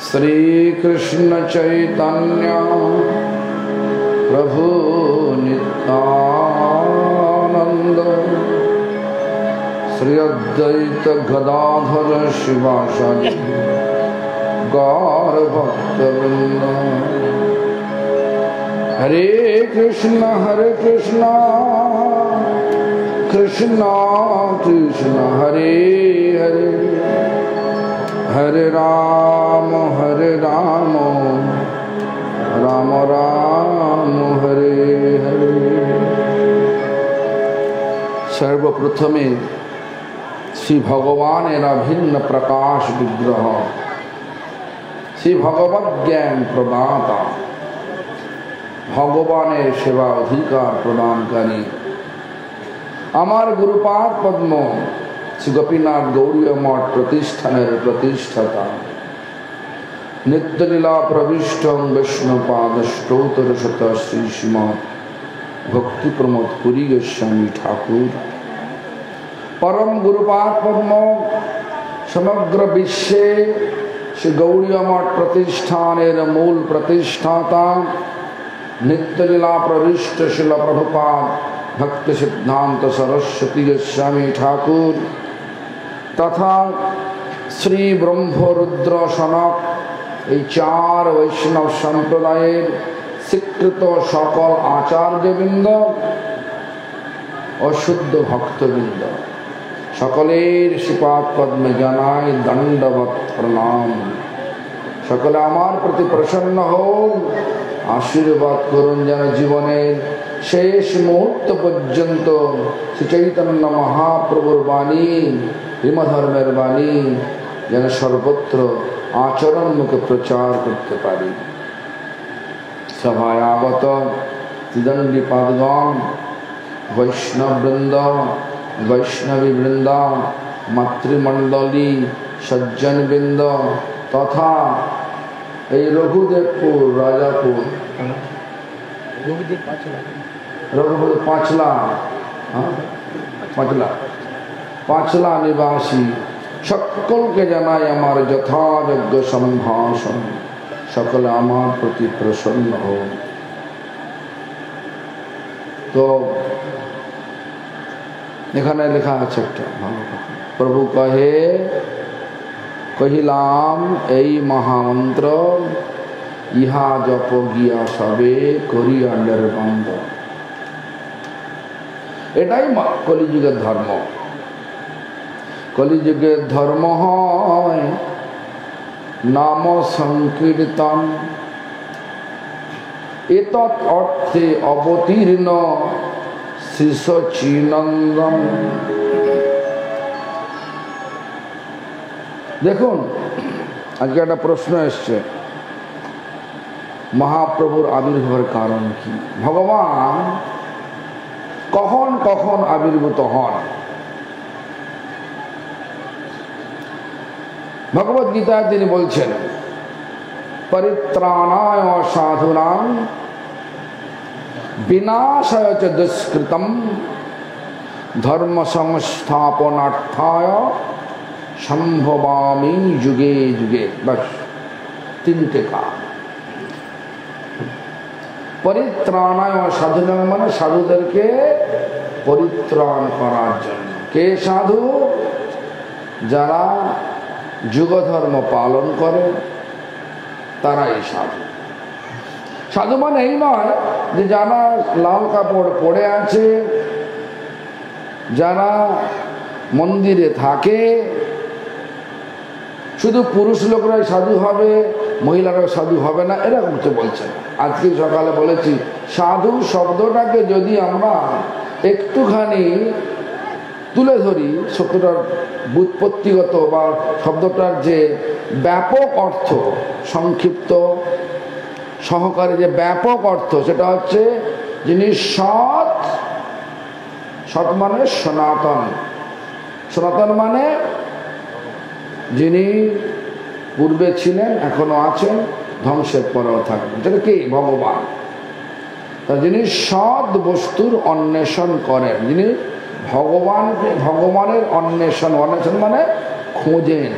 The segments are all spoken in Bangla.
श्री कृष्ण चैतन्य प्रभु नित्यानंद श्री अद्वैत गदाधर शिवासादि गौर भक्तवृंद। हरे कृष्ण कृष्ण कृष्ण हरे हरे, हरे राम राम राम हरे हरे। सर्वप्रथमे श्री भगवानेर अभिन्न प्रकाश विग्रह श्री भगवत ज्ञान प्रदाता भगवानेर सेवा अधिकार प्रदानकारी आमार गुरुपाद पद्म श्री गोपीनाथ गौड़ीय मठ प्रतिष्ठानेर प्रतिष्ठाता नित्यलीला प्रविष्ट वैष्णवपाद स्तोत्र शत श्री श्रीमद भक्ति प्रमोद पुरी गोस्वामी ठाकुर परम गुरुपाद पद्म समग्र विश्वे श्री गौड़ीय मठ प्रतिष्ठानेर मूल प्रतिष्ठाता नित्यलीला प्रविष्ट शिल प्रभुपाद भक्ति सिद्धांत सरस्वती गोस्वामी ठाकुर तथा श्री ब्रह्मरुद्र सनक এই চার বৈষ্ণব সম্প্রদায়ের স্বীকৃত সকল আচার্যবৃন্দ ও শুদ্ধ ভক্তবৃন্দ সকলের শ্রীপাদ পদ্মে জানাই দণ্ডবৎ প্রণাম। সকলে আমার প্রতি প্রসন্ন হন, আশীর্বাদ করুন যেন জীবনের শেষ মুহূর্ত পর্যন্ত শ্রী চৈতন্য মহাপ্রভুর বাণী হিমধর্মের বাণী যেন সর্বত্র आचरण मुखे प्रचार करते पारी। सभाय आगत त्रिदंडी पादगण वैष्णव वृंद वैष्णवी वृंद मातृमंडली सज्जन वृंद तथा रघुदेवपुर राजापुर रघुपुर पाँचला निवासी सकल के जानाई आमार यथायोग्य सम्भाषण सकल आमार प्रति प्रसन्न हो। तो एखाने लेखा आछे एकटा प्रभु कहे कहिलाम एई महामंत्र इहा जप गिया सबे करिया निर्बंध। एटाई कलिजुगेर धर्म। कलिजुगे धर्म है नाम संकीर्तन एतत् अर्थे अवतीर्ण शिशुचिनंदन। देखुन आज के प्रश्न एসেছে महाप्रभुर आविर्भावेर कारण कि भगवान कखन कखन आविर्भूत हन। भगवत गीता তিনি বলছেন परित्राणाय साधूनां विनाशाय च दुष्कृतम धर्म संस्थापनार्थाय संभवामि युगे युगे। बस তিনটে কাজ। परित्राणाय साधूनां মানে সাধুদেরকে পরিত্রাণ করার জন্য। কে সাধু? যারা যুগ ধর্ম পালন করে তারাই সাধু। সাধু মানে এই নয় যে যারা লাল কাপড় পরে আছে, যারা মন্দিরে থাকে, শুধু পুরুষ লোকরাই সাধু হবে মহিলারাও সাধু হবে না এরকম তো বলছে না। আজকে সকালে বলেছি সাধু শব্দটাকে যদি আমরা একটুখানি তুলে ধরি শব্দটার ব্যুৎপত্তিগত বা শব্দটার যে ব্যাপক অর্থ সংক্ষিপ্ত সহকারে যে ব্যাপক অর্থ সেটা হচ্ছে যিনি সৎ। সৎ মানে সনাতন। সনাতন মানে যিনি পূর্বে ছিলেন এখনো আছেন ধ্বংসের পরেও থাকবেন। সেটা কি? ভগবান। যিনি সৎ বস্তুর অন্বেষণ করেন, যিনি ভগবানের অন্বেষণ, অন্বেষণ মানে খোঁজেন,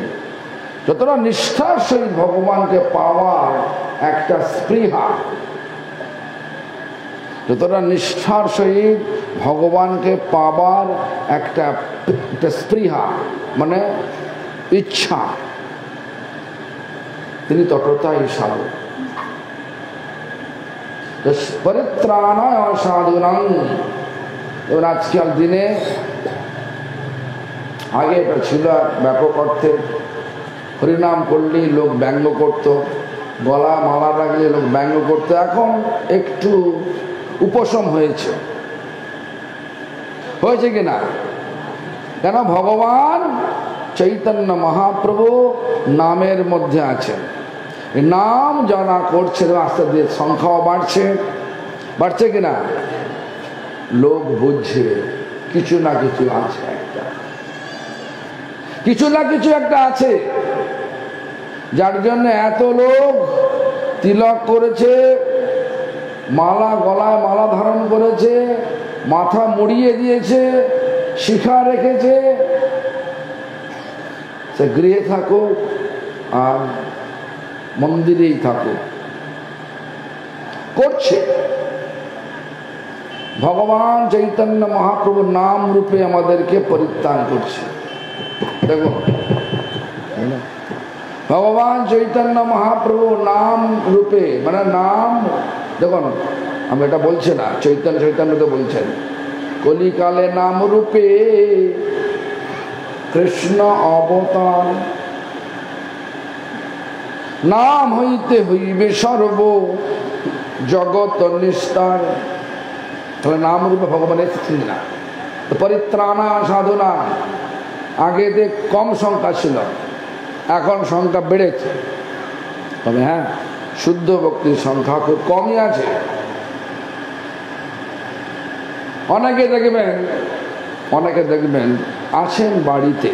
যতটা নিষ্ঠার সহিত ভগবানকে পাওয়ার একটা স্পৃহা, যতটা নিষ্ঠার সহিত ভগবানকে পাবার একটা স্পৃহা মানে ইচ্ছা, তিনি ততটাই সাধু। পরিত্রাণায় সাধুনাং। এবং আজকাল দিনে, আগে এটা ছিল ব্যাপক অর্থে, হরিনাম করলেই লোক ব্যঙ্গ করত, গলা মালা রাখলে লোক ব্যঙ্গ করত, এখন একটু উপশম হয়েছে। হয়েছে কিনা? কেন? ভগবান চৈতন্য মহাপ্রভু নামের মধ্যে আছেন। নাম জানা করছে, আস্তে আস্তে সংখ্যাও বাড়ছে, বাড়ছে কিনা? লোক বুঝছে কিছু না কিছু আছে, একটা কিছু না কিছু একটা আছে, যার জন্য এত লোক তিলক করেছে, মালা গলায় মালা ধারণ করেছে, মাথা মুড়িয়ে দিয়েছে, শিখা রেখেছে, সে গৃহে থাকুক আর মন্দিরেই থাকুক, করছে। ভগবান চৈতন্য মহাপ্রভুর নাম রূপে আমাদেরকে পরিত্রাণ করছে। দেখুন, ভগবান চৈতন্য মহাপ্রভু নাম রূপে, মানে নাম, দেখুন আমি এটা বলছি না, চৈতন্য চৈতন্য তো বলছেন, কলিকালে নাম রূপে কৃষ্ণ অবতার, নাম হইতে হইবে সর্ব জগৎ নিস্তার। তাহলে নাম রূপে ভগবান এসেছেন না। পরিত্রাণা সাধনা, আগে কম সংখ্যা ছিল, এখন সংখ্যা বেড়েছে, তবে হ্যাঁ শুদ্ধ ভক্তির সংখ্যা খুব কমই আছে। অনেকে দেখবেন আছেন বাড়িতে।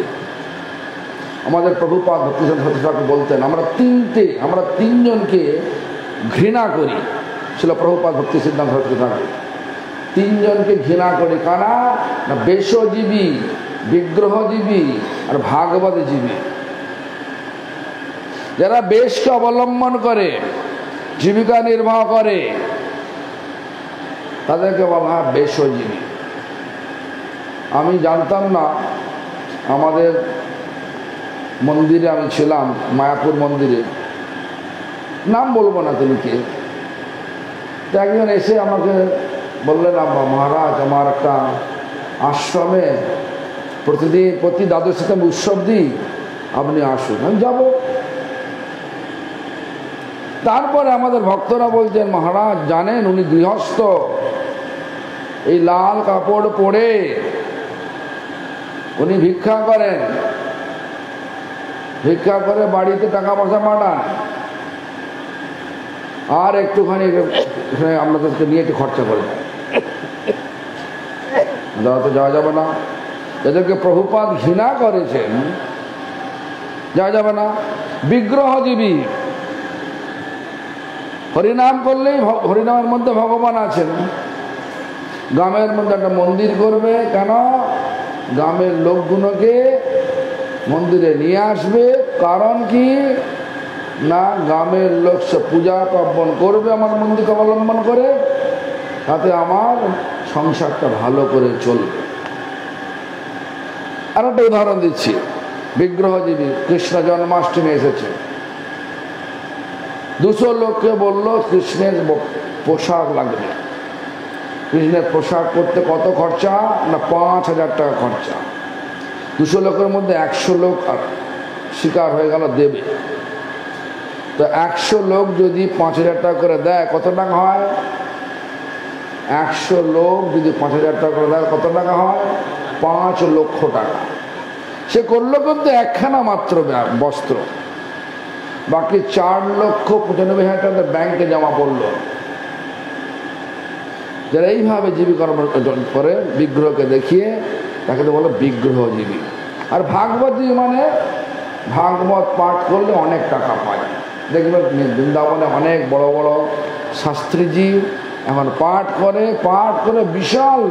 আমাদের প্রভুপাদ ভক্তিসিদ্ধান্ত ঠাকুর বলতেন, আমরা তিনজনকে ঘৃণা করি। ছিল প্রভুপাদ ভক্তিসিদ্ধান্ত ঠাকুর, তিনজনকে ঘৃণা করি। কারা? না বেশজীবী, বিগ্রহজীবী আর ভাগবতজীবী। যারা বেশকে অবলম্বন করে জীবিকা নির্বাহ করে তাদেরকে বলা হয় বেশজীবী। আমি জানতাম না, আমাদের মন্দিরে আমি ছিলাম, মায়াপুর মন্দিরে, নাম বলবো না তিনি কে, তো একজন এসে আমাকে বললেন, মহারাজ আমার একটা আশ্রমে প্রতি দ্বাদশীতে আমি উৎসব দিই, আপনি আসুন। আমি যাব। তারপরে আমাদের ভক্তরা বলছেন, মহারাজ জানেন উনি গৃহস্থ, এই লাল কাপড় পরে উনি ভিক্ষা করেন, ভিক্ষা করে বাড়িতে টাকা পয়সা পাঠান, আর একটুখানি আপনাদেরকে নিয়ে একটু খরচা করে দেয়। দাদা তো যাওয়া যাবে না, এদেরকে প্রভুপাদ ঘৃণা করেছেন, যাওয়া যাবে না। বিগ্রহজীবী, হরিনাম করলেই হরিনামের মধ্যে ভগবান আছেন। গ্রামের মধ্যে একটা মন্দির করবে, কেন? গ্রামের লোকগুলোকে মন্দিরে নিয়ে আসবে। কারণ কি না, গ্রামের লোক সে পূজা পার্বণ করবে আমার মন্দিরকে অবলম্বন করে, তাতে আমার সংসারটা ভালো করে চলবে। আর একটা উদাহরণ দিচ্ছি, বিগ্রহজীবী কৃষ্ণ জন্মাষ্টমী এসেছে, 200 লোককে বললো কৃষ্ণের পোশাক লাগবে। কৃষ্ণের পোশাক করতে কত খরচা? না 5000 টাকা খরচা। 200 লোকের মধ্যে 100 লোক শিকার হয়ে গেল দেবে। তো 100 লোক যদি 5000 টাকা করে দেয়, কত টাকা হয়? 100 লোক যদি 5000 টাকা করে দেয়, কত টাকা হয়? 5 লক্ষ টাকা। সে করলো কিন্তু একখানা মাত্র বস্ত্র, বাকি 4,95,000 টাকা ব্যাংকে জমা পড়লো। যারা এইভাবে জীবিকা অর্জন করে বিগ্রহকে দেখিয়ে, তাকে তো বলো বিগ্রহজীবী। আর ভাগবতী মানে ভাগবত পাঠ করলে অনেক টাকা পায়। দেখবেন বৃন্দাবনে অনেক বড় বড় শাস্ত্রীজি এখন পাঠ করে বিশাল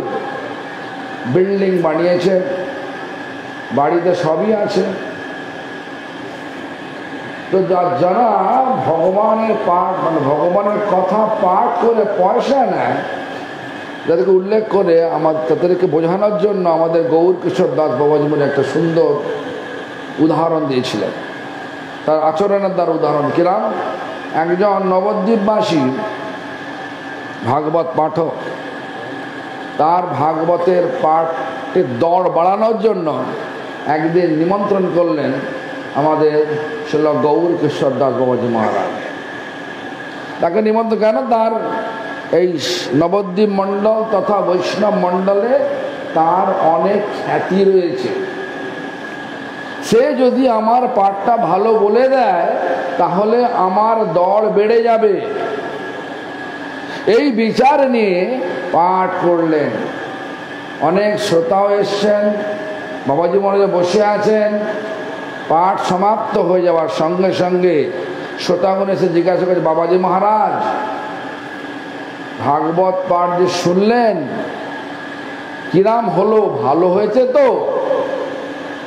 বিল্ডিং বানিয়েছে, বাড়িতে সবই আছে। তো যারা ভগবানের পাঠ মানে ভগবানের কথা পাঠ করে পয়সা নেয়, যাদেরকে উল্লেখ করে তাদেরকে বোঝানোর জন্য আমাদের গৌর কিশোর দাস বাবাজি মনে একটা সুন্দর উদাহরণ দিয়েছিলেন। তার আচরণের দ্বারা উদাহরণ কিরাম, একজন নবদ্বীপবাসী ভাগবত পাঠক, তার ভাগবতের পাঠের দর বাড়ানোর জন্য একদিন নিমন্ত্রণ করলেন আমাদের শ্রীল গৌর কিশোর দাস বাবাজি মহারাজ। তাকে নিমন্ত্রণ কেন? তার এই নবদ্বীপ মণ্ডল তথা বৈষ্ণব মণ্ডলে তার অনেক খ্যাতি রয়েছে। সে যদি আমার পাঠটা ভালো বলে দেয় তাহলে আমার দর বেড়ে যাবে, এই বিচার নিয়ে পাঠ করলেন। অনেক শ্রোতাও এসছেন, বাবাজি মহারাজ বসে আছেন। পাঠ সমাপ্ত হয়ে যাওয়ার সঙ্গে সঙ্গে শ্রোতাগণ এসে জিজ্ঞাসা করছে, বাবাজি মহারাজ ভাগবত পাঠ যে শুনলেন কিরাম হলো, ভালো হয়েছে তো?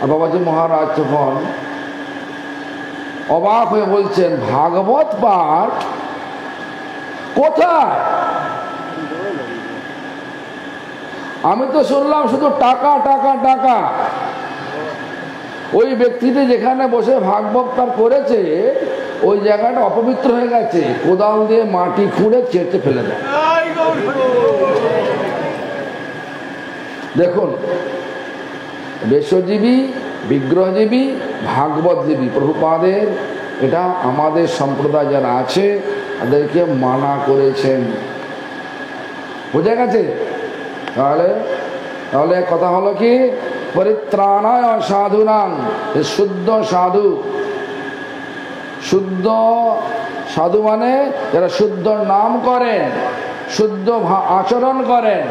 আর বাবাজি মহারাজ তখন অবাক হয়ে বলছেন, ভাগবত পাঠ কোথায়? আমি তো শুনলাম শুধু টাকা টাকা টাকা। ওই ব্যক্তিটি যেখানে বসে ভাগবত পাঠ করেছে ওই জায়গাটা অপবিত্র হয়ে গেছে, কোদাল দিয়ে মাটি খুঁড়ে চেটে ফেলে দেয়। দেখুন, বেশজীবী, বিগ্রহজীবী, ভাগবতজীবী প্রভুপাদের এটা আমাদের সম্প্রদায় যারা আছে তাদেরকে মানা করেছেন। বোঝা গেছে? তাহলে কথা হলো কি, পরিত্রাণায় সাধুনাং, শুদ্ধ সাধু। শুদ্ধ সাধু মানে যারা শুদ্ধ নাম করেন, শুদ্ধ আচরণ করেন,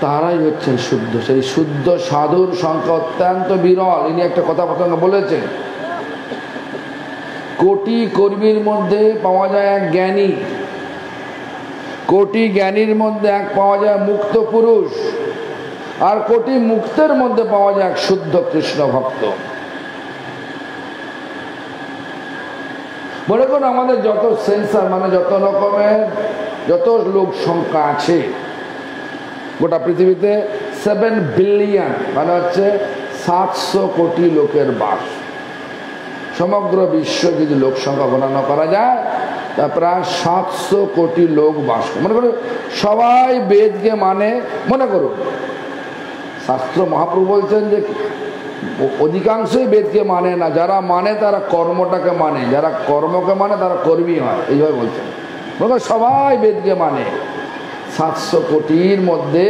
তারাই হচ্ছেন শুদ্ধ। সেই শুদ্ধ সাধুর সংখ্যা অত্যন্ত বিরল। ইনি একটা কথা প্রসঙ্গ বলেছেন, কোটি কর্মীর মধ্যে পাওয়া যায় এক জ্ঞানী, কোটি জ্ঞানীর মধ্যে এক পাওয়া যায় মুক্ত পুরুষ, আর কোটি মুক্তের মধ্যে পাওয়া যায় এক শুদ্ধ কৃষ্ণ ভক্ত। মনে করুন আমাদের যত সেন্সার মানে যত রকমের যত লোক সংখ্যা আছে গোটা পৃথিবীতে 7 বিলিয়ন মানে হচ্ছে 700 কোটি লোকের বাস। সমগ্র বিশ্ব যদি লোক সংখ্যা গণনা করা যায় তা প্রায় 700 কোটি লোক বাস করে। মনে করুন সবাই বেদকে মানে, মনে করুন শাস্ত্র মহাপ্রভু বলছেন যে অধিকাংশই বেদকে মানে না, যারা মানে তারা কর্মটাকে মানে, যারা কর্মকে মানে তারা কর্মী হয়, এইভাবে বলছেন। মনে করুন সবাই বেদকে মানে 700 কোটির মধ্যে,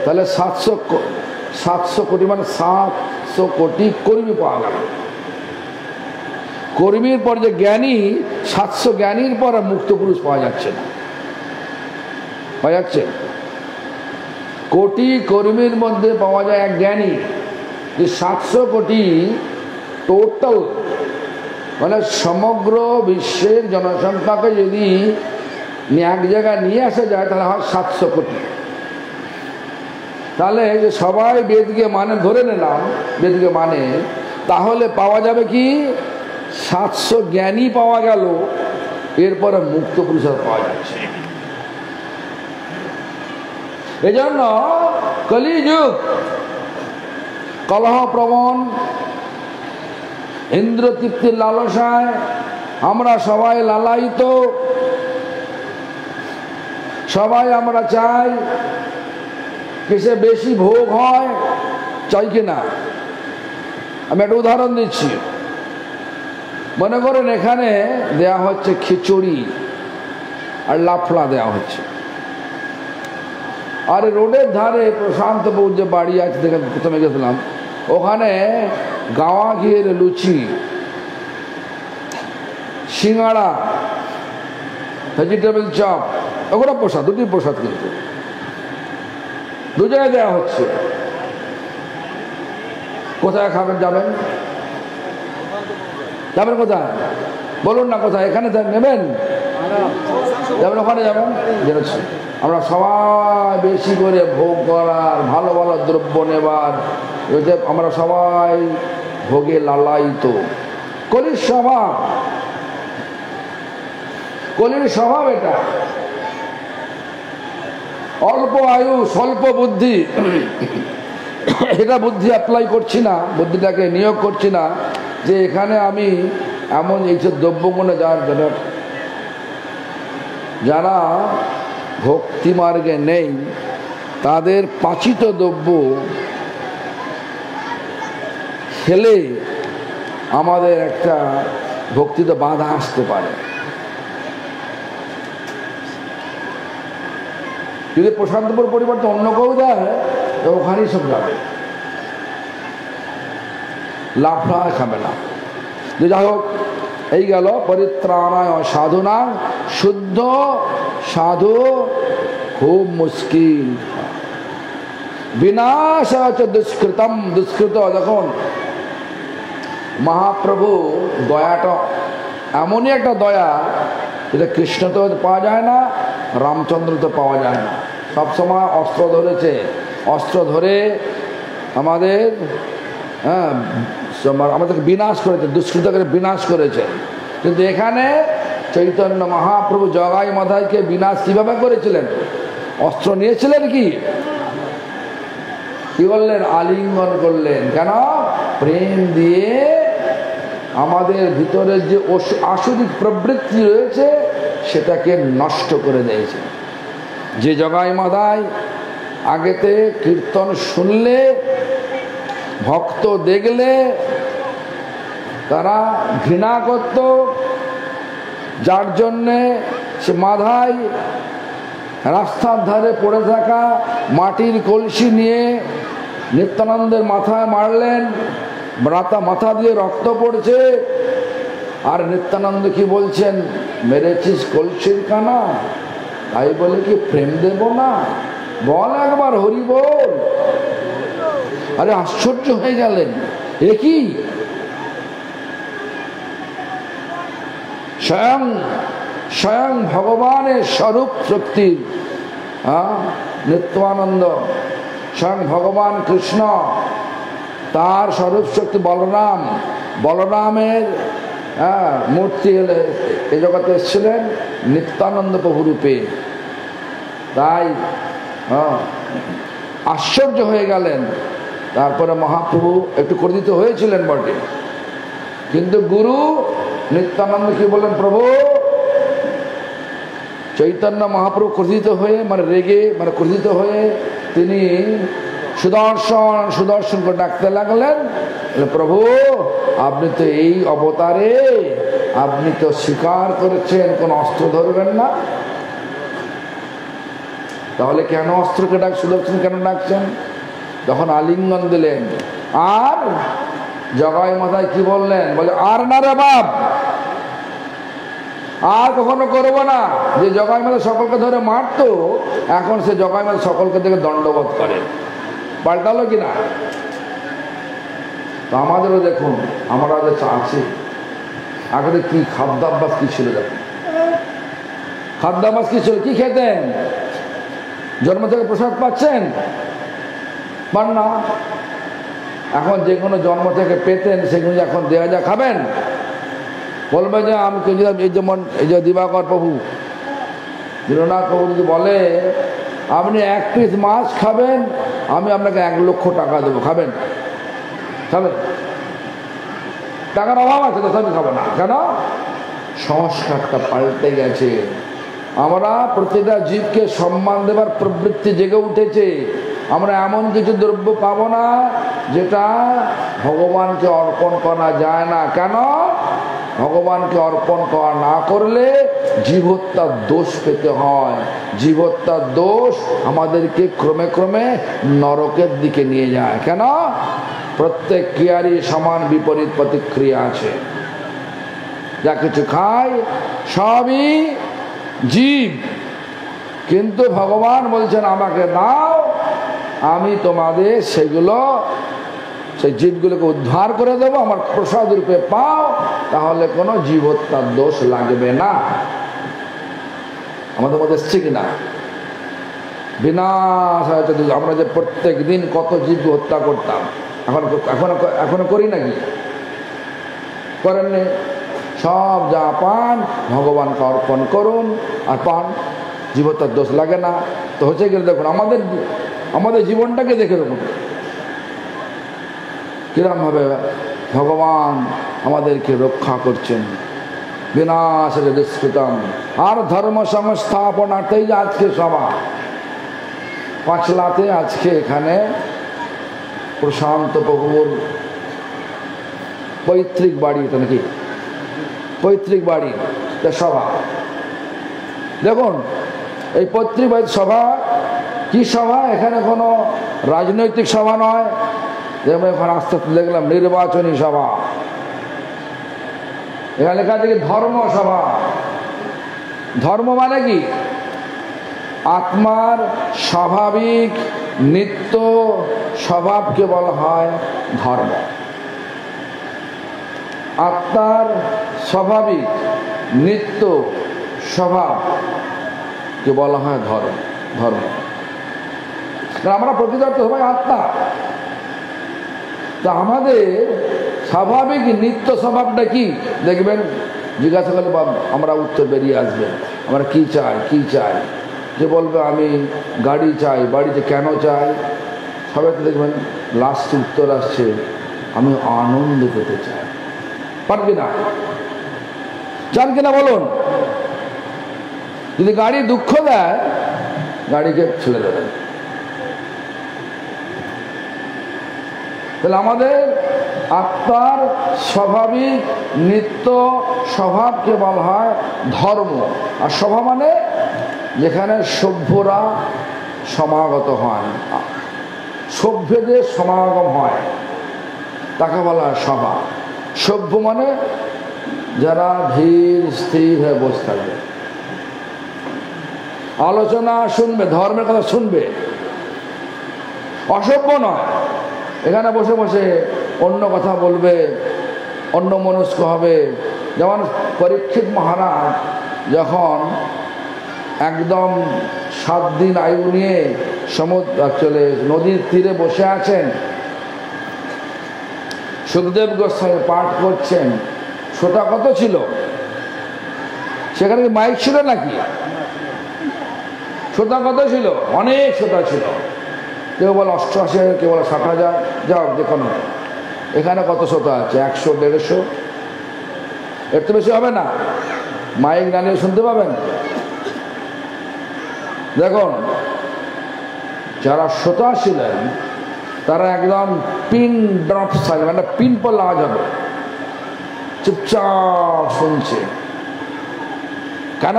তাহলে 700 কোটি মানে 700 কোটি কর্মী পাওয়া গেল। কর্মীর পর যে জ্ঞানী, 700 জ্ঞানীর পর মুক্ত পুরুষ পাওয়া যাচ্ছে না, পাওয়া যাচ্ছে। কোটি কর্মীর মধ্যে পাওয়া যায় এক জ্ঞানী। যে 700 কোটি টোটাল মানে সমগ্র বিশ্বের জনসংখ্যাকে যদি এক জায়গায় নিয়ে আসা যায় তাহলে হয় 700 কোটি। তাহলে যে সবাই বেদকে মানে, ধরে নিলাম বেদকে মানে, তাহলে পাওয়া যাবে কি 700 জ্ঞানী পাওয়া গেল, এরপরে মুক্ত পুরুষ পাওয়া যাচ্ছে। এজন্য কলিযুগ কলহ প্রবণ, ইন্দ্র তৃপ্তির লালসায় আমরা সবাই লালায়িত, সবাই আমরা চাই কিসে বেশি ভোগ হয়, চাই কিনা? আমি একটা উদাহরণ দিচ্ছি। মনে করেন এখানে দেয়া হচ্ছে খিচুড়ি আর লাফলা দেওয়া হচ্ছে, আর রোডের ধারে প্রশান্তপুর যে বাড়ি আছে দেখে প্রথমে গেছিলাম, ওখানে গাওয়া ঘিয়ের লুচি, সিঙ্গাড়া, ভেজিটেবল চপ, ওগুলো প্রসাদ, দুটি প্রসাদ কিন্তু দু জায়গায় দেওয়া হচ্ছে। কোথায় খাবেন? যাবেন যাবেন কোথায় বলুন না, কোথায়? এখানে নেবেন, যাবেন ওখানে যাবেন। আমরা সবাই বেশি করে ভোগ করার, ভালো ভালো দ্রব্য নেবার, আমরা সবাই ভোগে লালায়িত। কলির স্বভাব, কলির স্বভাব এটা। অল্প আয়ু স্বল্প বুদ্ধি, এটা বুদ্ধি অ্যাপ্লাই করছি না, বুদ্ধিটাকে নিয়োগ করছি না যে এখানে আমি এমন এইসব দ্রব্যগুণে যারা ভক্তি মার্গে নেই তাদের পাচিত দ্রব্য খেলে আমাদের একটা ভক্তিতে বাধা আসতে পারে। যদি প্রশান্তপুর পরিবর্তে অন্য কেউ দেয় তো ওখানেই সব যাবে, লাভ খাবে না। যাই হোক, এই গেল পরিত্রাণায় সাধুনা। শুদ্ধ সাধু খুব মুশকিল। বিনাশ হচ্ছে দুষ্কৃতম, দুষ্কৃত। দেখুন মহাপ্রভু দয়াটা এমনই একটা দয়া, যেটা কৃষ্ণ তো পাওয়া যায় না, রামচন্দ্র তো পাওয়া যায় না। সবসময় অস্ত্র ধরেছে, অস্ত্র ধরে আমাদের আমাদেরকে বিনাশ করেছে, দুষ্কৃতকে বিনাশ করেছে। কিন্তু এখানে চৈতন্য মহাপ্রভু জগাই মাধাইকে বিনাশ কিভাবে করেছিলেন? অস্ত্র নিয়েছিলেন, কি করলেন? আলিঙ্গন করলেন। কেন? প্রেম দিয়ে আমাদের ভিতরে যে আসরিক প্রবৃত্তি রয়েছে সেটাকে নষ্ট করে দিয়েছে। যে জগাই মাধাই আগেতে কীর্তন শুনলে, ভক্ত দেখলে তারা ঘৃণা করত, যার জন্যে সে মাধাই রাস্তার ধারে পড়ে থাকা মাটির কলসি নিয়ে নিত্যানন্দের মাথায় মারলেন, মাথা দিয়ে রক্ত পড়ছে। আর নিত্যানন্দ কি বলছেন? মেরেছিস কলসির কানা, তাই বলে কি প্রেম দেব না? বল একবার হরি বল। আরে আশ্চর্য হয়ে গেলেন, এ কি? স্বয়ং ভগবানের স্বরূপ শক্তি নিত্যানন্দ, স্বয়ং ভগবান কৃষ্ণ, তার স্বরূপ শক্তি বলরাম, বলরামের মূর্তি হলে এই জগতে এসেছিলেন নিত্যানন্দ প্রভু রূপে। তাই আশ্চর্য হয়ে গেলেন। তারপরে মহাপ্রভু একটু ক্রোধিত হয়েছিলেন বটে, কিন্তু গুরু নিত্যানন্দ কি বললেন? প্রভু, চৈতন্য মহাপ্রভু ক্রোধিত হয়ে রেগে ক্রোধিত হয়ে তিনি সুদর্শন করে ডাকতে লাগলেন, প্রভু আপনি তো এই অবতারে আপনি তো স্বীকার করেছেন কোন অস্ত্র ধরবেন না, তাহলে কেন অস্ত্রকে সুদর্শন কেন ডাকছেন? তখন আলিঙ্গন দিলেন। আর জগাই মাথায় কি বললেন? বলে আর না রে বাপ, আর কখনো করবো না। যে জগাই মাথা সকলকে ধরে মারতো, এখন সে জগাই মাথা সকলকে দেখে দণ্ডবোধ করে। পাল্টালো কিনা? তো আমাদেরও দেখুন, আমরা যে আছি আগে কি খাদ্যাভ্যাস কি ছিল, দেখুন খাদ্যাভ্যাস কি ছিল, কি খেতেন? জন্ম থেকে প্রসাদ পাচ্ছেন? পান না। এখন যে কোনো জন্ম থেকে পেতেন সেগুলো এখন দেওয়া যা খাবেন, বলবে যে আমি এই যেমন এই যে দিবাকর প্রভু, দীননাথ প্রভু যদি বলে আপনি 1 পিস মাছ খাবেন, আমি আপনাকে 1 লক্ষ টাকা দেবো, খাবেন? টাকার অভাব আছে তো আমি খাবো না। কেন? সংস্কারটা পাল্টে গেছে। আমরা প্রতিটা জীবকে সম্মান দেবার প্রবৃত্তি জেগে উঠেছে। আমরা এমন কিছু দ্রব্য পাবো না যেটা ভগবানকে অর্পণ করা যায় না। কেন? ভগবানকে অর্পণ করা না করলে জীবহত্যার দোষ পেতে হয়। জীবহত্যার দোষ আমাদেরকে ক্রমে ক্রমে নরকের দিকে নিয়ে যায়। কেন? প্রত্যেক ক্রিয়ারই সমান বিপরীত প্রতিক্রিয়া আছে। যা কিছু খায় সবই জীব, কিন্তু ভগবান বলছেন আমাকে দাও, আমি তোমাদের সেগুলো সেই জীবগুলোকে উদ্ধার করে দেবো, আমার প্রসাদ রূপে পাও, তাহলে কোনো জীবহত্যার দোষ লাগবে না। আমাদের মধ্যে এসছে কিনা? বিনাশ আমরা যে প্রত্যেক দিন কত জীব হত্যা করতাম, এখনো করি নাকি? করেননি। সব যা পান ভগবানকে অর্পণ করুন আর পান, জীবতার দোষ লাগে না। তো হচ্ছে গেলে দেখুন আমাদের জীবনটাকে দেখে দেখুন কিরমভাবে ভগবান আমাদেরকে রক্ষা করছেন। বিনাশের দুষ্কৃতম। আর ধর্ম সংস্থাপনার্থেই আজকে সভা পাঁচলাতে, আজকে এখানে প্রশান্ত প্রভুর পৈতৃক বাড়ি, এটা নাকি পৈতৃক বাড়ি সভা। দেখুন এই পৈতৃক বাড়ির সভা কি সভা? এখানে কোনো রাজনৈতিক সভা নয়, যেমন এখন আস্তে আস্তে দেখলাম নির্বাচনী সভা। এখানে লেখা থেকে ধর্ম সভা। ধর্ম মানে কি? আত্মার স্বাভাবিক নিত্য স্বভাবকে বলা হয় ধর্ম। আত্মার স্বাভাবিক নিত্য স্বভাবকে বলা হয় ধর্ম। ধর্ম আমরা প্রকৃত সবাই আত্মা। তা আমাদের স্বাভাবিক নিত্য স্বভাবটা কি দেখবেন, জিজ্ঞাসা করলে আমরা উত্তর বেরিয়ে আসবে। আমরা কি চাই, কি চাই? যে বলবে আমি গাড়ি চাই, বাড়িতে কেন চাই? সবাই তো দেখবেন লাস্ট উত্তর আসছে আমি আনন্দ পেতে চাই। পারবি না? চান কিনা বলুন? যদি গাড়ি দুঃখ দেয়, গাড়িকে ছেড়ে দেবেন। তাহলে আমাদের আত্মার স্বাভাবিক নিত্য স্বভাবকে বলা হয় ধর্ম। আর সভা মানে যেখানে সভ্যরা সমাগত হয়, সভ্যদের সমাগম হয়, তাকে বলা হয় সভা। সভ্য মানে যারা ধীর স্থির হয়ে বসে থাকবে, আলোচনা শুনবে, ধর্মের কথা শুনবে, অসভ্য নয়। এখানে বসে বসে অন্য কথা বলবে, অন্য মনস্ক হবে। যেমন পরীক্ষিত মহারাজ যখন একদম 7 দিন আয়ু নিয়ে নদীর তীরে বসে আছেন, সুখদেব গোস্বামী পাঠ করছেন। শ্রোতা কত ছিল সেখানে? মাইক ছিল নাকি? শ্রোতা কত ছিল? অনেক শ্রোতা ছিল। কেউ বলে 88, কেউ বলে 60,000, যাও যে কোনো। এখানে কত শ্রোতা আছে? 100, 150? এর তো বেশি হবে না। মাইক না নিয়ে শুনতে পাবেন। দেখুন যারা শ্রোতা ছিলেন তারা একদম পিন ড্রপ সাইলেন্ট, মানে পিন পড়লে আওয়াজ হবে, চুপচাপ শুনছে। কেন?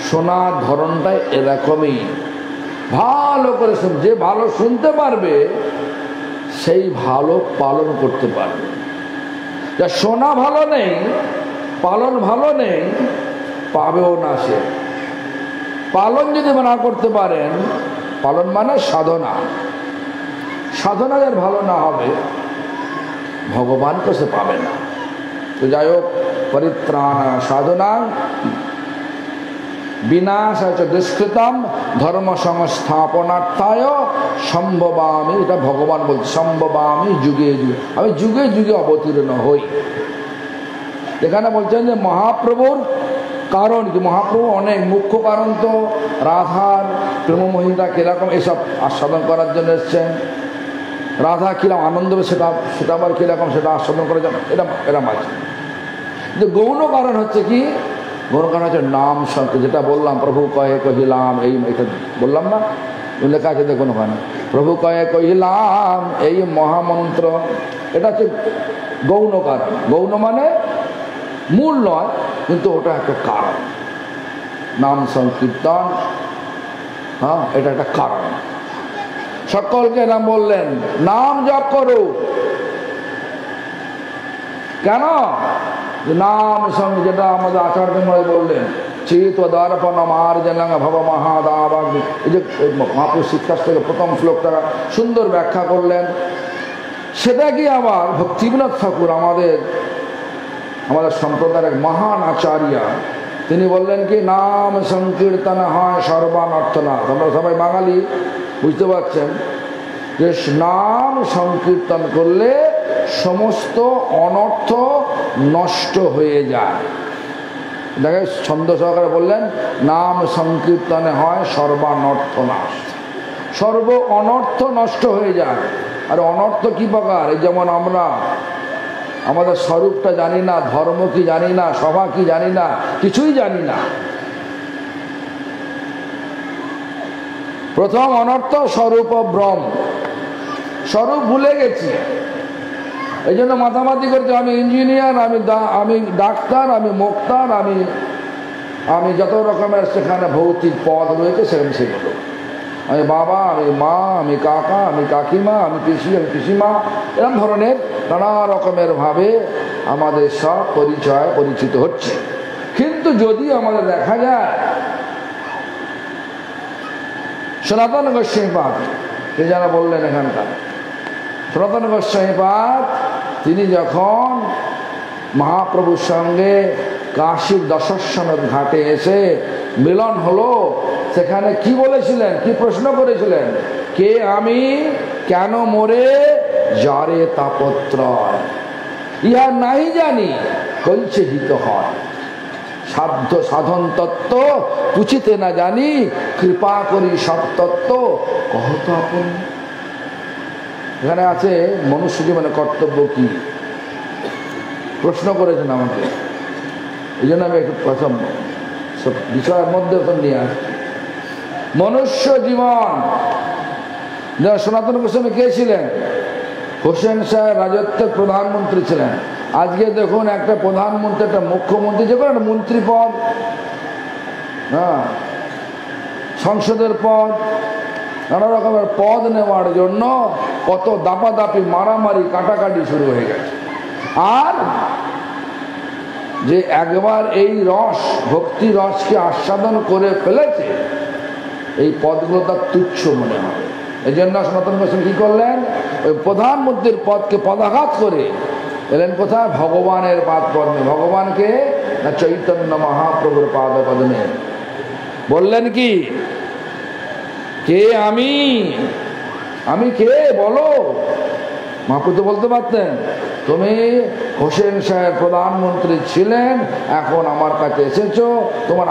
শোনার ধরনটাই এরকমই, ভালো করে শুন। যে ভালো শুনতে পারবে সেই ভালো পালন করতে পারবে। যা শোনা ভালো নেই, পালন ভালো নেই, পাবেও না সে। পালন যদি না করতে পারেন, পালন মানে সাধনা, সাধনা যার ভালো না হবে ভগবানকে সে পাবে না। তো যাই হোক, পরিত্রাণ সাধনা বিনাশ দুষ্কৃতম ধর্ম সংস্থাপনার্থায় সম্ভবামি। এটা ভগবান বলছে, সম্ভবামি যুগে যুগে, আমি যুগে যুগে অবতীর্ণ হই। এখানে বলছেন যে মহাপ্রভুর কারণ কি? মহাপ্রভু অনেক মুখ্য কারণ তো রাধার প্রেমমহিমা কিরকম এসব আস্বাদন করার জন্য এসছেন। রাধা কিরকম আনন্দ, সেটা আবার কিরকম সেটা আস্বাদন করার জন্য এরম আছে। কিন্তু গৌণ কারণ হচ্ছে কি? গৌণ কারণ হচ্ছে নাম সংকীর্তন, যেটা বললাম প্রভু কয়ে কহিলাম, এটা বললাম না? লেখা আছে দেখুন ওখানে, প্রভু কয়ে কহিলাম এই মহামন্ত্র। এটা হচ্ছে গৌণ কারণ। গৌণ মানে মূল নয়, কিন্তু ওটা একটা কারণ। নাম সংকীর্তন, হ্যাঁ, এটা একটা কারণ। সকলকে নাম বললেন নাম জপ করো। কেন? নাম সঙ্গে, যেটা আমাদের আচার্য বললেন, চিত্তদর্পণ মার্জনং ভব মহাদাবাগ। এই যে মহাপুরুষ শিক্ষাস্তকে প্রথম শ্লোকটা সুন্দর ব্যাখ্যা করলেন। সেটা কি আবার ভক্তিবিনোদ ঠাকুর আমাদের সম্প্রদায়ের এক মহান আচার্য, তিনি বললেন কি নাম সংকীর্তন হয় সর্বানর্থনাথ। আমরা সবাই বাঙালি, বুঝতে পারছেন যে নাম সংকীর্তন করলে সমস্ত অনর্থ নষ্ট হয়ে যায়। দেখে ছন্দ সহকারে বললেন, নাম সংকীর্তনে হয় সর্বানর্থ নাশ। সর্ব অনর্থ নষ্ট হয়ে যায়। আর অনর্থ কি প্রকার? এই যেমন আমরা আমাদের স্বরূপটা জানি না, ধর্ম কি জানি না, সভা কি জানি না, কিছুই জানি না। প্রথম অনর্থ স্বরূপ ভ্রম, স্বরূপ ভুলে গেছি। এই জন্য মাতামাতি করছে, আমি ইঞ্জিনিয়ার, আমি ডাক্তার, আমি মোক্তার, আমি যত রকমের সেখানে ভৌতিক পদ রয়েছে সেগুলো, আমি বাবা, আমি মা, আমি কাকা, আমি কাকিমা, আমি পিসি, আমি পিসিমা, এরকম ধরনের নানা রকমের ভাবে আমাদের সব পরিচয় পরিচিত হচ্ছে। কিন্তু যদি আমাদের দেখা যায় সনাতন গোস্বামীপাদ, তিনি যারা বললেন এখানকার সনাতন গোস্বামীপাদ, তিনি যখন মহাপ্রভুর সঙ্গে কাশীর দশস্বমেধ ঘাটে এসে মিলন হলো, সেখানে কি বলেছিলেন, কি প্রশ্ন করেছিলেন? কে আমি, কেন মোরে যারে তাপত্রয়, ইহা নাই জানি কইছে হিত হয়, সাধ্য সাধন তত্ত্ব পুছিতে না জানি, কৃপা করি সব তত্ত্ব কহত আপন। এখানে আছে মনুষ্য জীবনে কর্তব্য কি, প্রশ্ন করেছেন আমাকে। এই জন্য আমি একটু প্রথম সব বিষয়ের মধ্যে নিয়ে আসছি। মনুষ্য জীবন, সনাতন গোস্বামী কে ছিলেন? হোসেন শাহ রাজত্বের প্রধানমন্ত্রী ছিলেন। আজকে দেখুন একটা প্রধানমন্ত্রী, একটা মুখ্যমন্ত্রী, যে কোনো একটা মন্ত্রী পদ, হ্যাঁ, সংসদের পদ, নানা রকমের পদ নেওয়ার জন্য কত দাপাদাপি, মারামারি, কাটাকাটি শুরু হয়ে গেছে। আর যে একবার এই রস, ভক্তি রসকে আস্বাদন করে ফেলেছে, এই পদগুলো তার তুচ্ছ মনে হবে। এই জন্য সনাতন গোস্বামী কি করলেন? ওই প্রধানমন্ত্রীর পদকে পদাঘাত করে এলেন কোথায়? ভগবানের পাদ পদ্মে। ভগবানকে না, চৈতন্য মহাপ্রভুর পাদ পদ্মে। বললেন কি, কে আমি, আমি কে বলো? মহাপ্রভু তো বলতে পারতেন, তুমি হোসেন সাহেব প্রধানমন্ত্রী ছিলেন, এখন আমার কাছে এসেছো, তোমার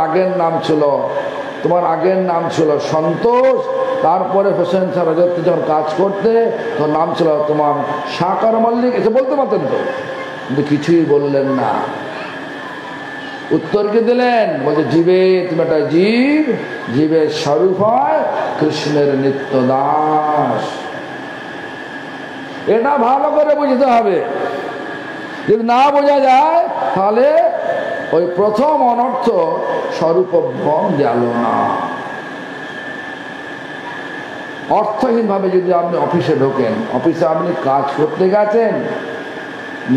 আগের নাম ছিল সন্তোষ, তারপরে হোসেন শাহ রাজত্বে যখন কাজ করতে তোর নাম ছিল তোমার সাকার মল্লিক, এসে বলতে পারতেন তো, কিন্তু কিছুই বললেন না। উত্তর কি দিলেন? বলছে, জীবে, তুমি একটা জীব, জীবের স্বরূপ হয় কৃষ্ণের নিত্য দাস। এটা ভালো করে বুঝতে হবে। যদি না বোঝা যায় তাহলে ওই প্রথম অনর্থ স্বরূপভ্রম গেল না। অর্থহীন ভাবে যদি আপনি অফিসে ঢোকেন, অফিসে আপনি কাজ করতে গেছেন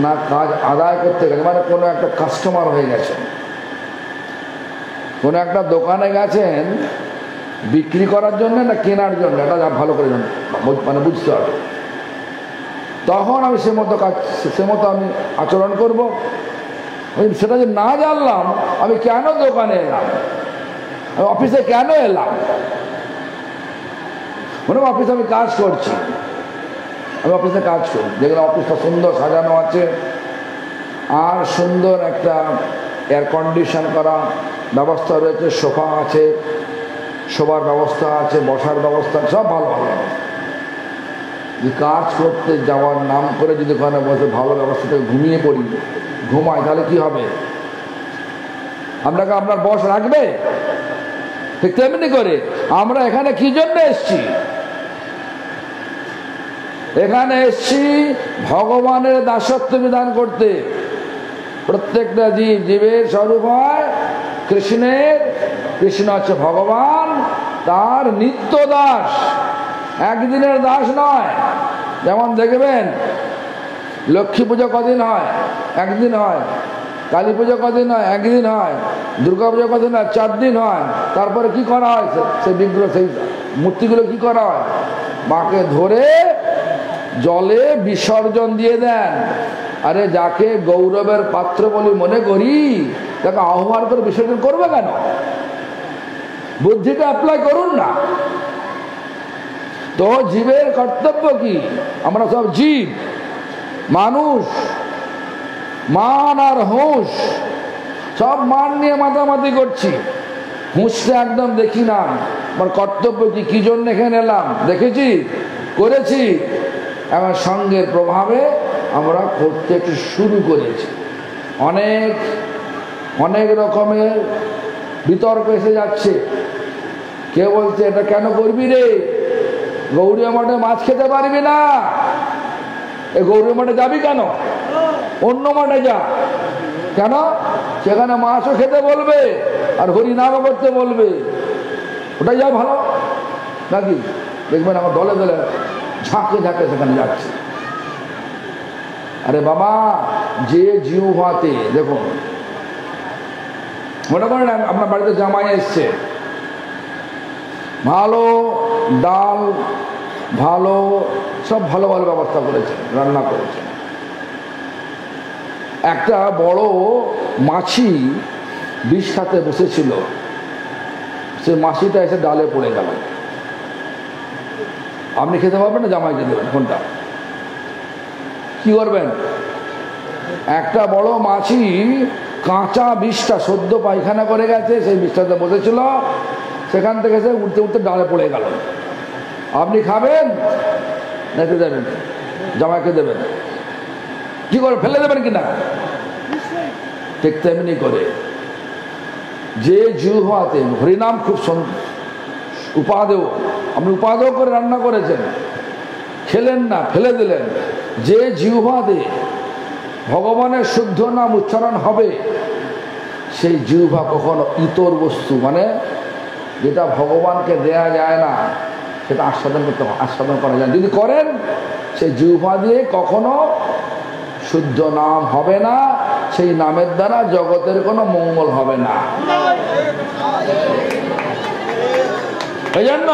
না কাজ আদায় করতে গেছেন, মানে কোনো একটা কাস্টমার হয়ে গেছেন, কোনো একটা দোকানে গেছেন বিক্রি করার জন্য না কেনার জন্য, এটা ভালো করে মানে বুঝতে হবে। তখন আমি সে মতো আমি আচরণ করব। সেটা যে না জানলাম, আমি কেন দোকানে এলাম, আমি অফিসে কেন এলাম, মনে অফিসে আমি কাজ করছি, আমি অফিসে কাজ করি, যেগুলো অফিসটা সুন্দর সাজানো আছে, আর সুন্দর একটা এয়ার কন্ডিশন করা ব্যবস্থা রয়েছে, সোফা আছে, শোবার ব্যবস্থা আছে, বসার ব্যবস্থা, সব ভালো ভালো। কাজ করতে যাওয়ার নাম করে যদি ওখানে বসে ভালো ব্যবস্থাতে ঘুমিয়ে পড়ি, ঘুমাই, তাহলে কি হবে? আপনাকে আপনার বস রাখবে? ঠিক তেমনি করে আমরা এখানে কি জন্য এসছি? এখানে এসছি ভগবানের দাসত্ব বিধান করতে। প্রত্যেকটা জীব, জীবের স্বরূপ হয় কৃষ্ণের, কৃষ্ণ হচ্ছে ভগবান, তার নিত্য দাস, একদিনের দাস নয়। যেমন দেখবেন লক্ষ্মী পুজো কদিন হয়? একদিন হয়। কালী পুজো কদিন হয়? একদিন হয়। দুর্গা পুজো কদিন হয়? 4 দিন হয়। তারপরে কি করা হয়? সেই বিগ্রহ, সেই মূর্তিগুলো কি করা হয়? মাকে ধরে জলে বিসর্জন দিয়ে দেন। আরে যাকে গৌরবের পাত্র বলে মনে করি, তাকে আহ্বান করে বিসর্জন করবে কেন? বুদ্ধিটা অ্যাপ্লাই করুন না। তো জীবের কর্তব্য কি? আমরা সব জীব, মানুষ মান আর হুঁশ, সব মান নিয়ে মাতামাতি করছি, হুঁশটা একদম দেখি না। আমার কর্তব্য কি জন্য এখানে এলাম দেখেছি, করেছি। আমার সঙ্গের প্রভাবে আমরা করতে একটু শুরু করেছি। অনেক অনেক রকমের বিতর্ক এসে যাচ্ছে। কেউ বলছে এটা কেন করবি রে, গৌরী মঠে মাছ খেতে পারবি না, এই গৌরী মঠে যাবি কেন, অন্য মঠে যা। কেন? সেখানে মাছও খেতে বলবে আর হরিনামও করতে বলবে, ওটাই যা ভালো নাকি? দেখবেন আমার দলে দলে ঝাঁকে ঝাঁকে সেখানে যাচ্ছে। আরে বাবা, যে জিহ্বাতে দেখুন, মনে করেন আপনার বাড়িতে জামাই এসছে, ভালো ডাল, ভালো সব ভালো ভালো ব্যবস্থা করেছেন, রান্না করেছেন। একটা বড় মাছি বিষ খাতে বসেছিল, সে মাছিটা এসে ডালে পড়ে গেল। আপনি খেতে পারবেন না জামাইকে দেবেন, কোনটা কি করবেন? একটা বড় মাছি কাঁচা বিষটা সদ্য পায়খানা করে গেছে, সেই বিষটাতে বসেছিল, সেখান থেকে সে উঠতে উঠতে ডালে পড়ে গেল। আপনি খাবেন না দেবেন? জামাইকে দেবেন? কি করে ফেলে দেবেন কিনা? ঠিক তেমনি করে যে জিহ্বাতে হরিনাম খুব উপাদেয়, আপনি উপাদেয় করে রান্না করেছেন, খেলেন না, ফেলে দিলেন। যে জিহ্বাতে ভগবানের শুদ্ধ নাম উচ্চারণ হবে, সেই জিহ্বা কখনো ইতর বস্তু মানে যেটা ভগবানকে দেয়া যায় না সেটা আস্বাদন করা যায়। যদি করেন, সেই জিহ্বা দিয়ে কখনো শুদ্ধ নাম হবে না, সেই নামের দ্বারা জগতের কোনো মঙ্গল হবে না। এই জন্য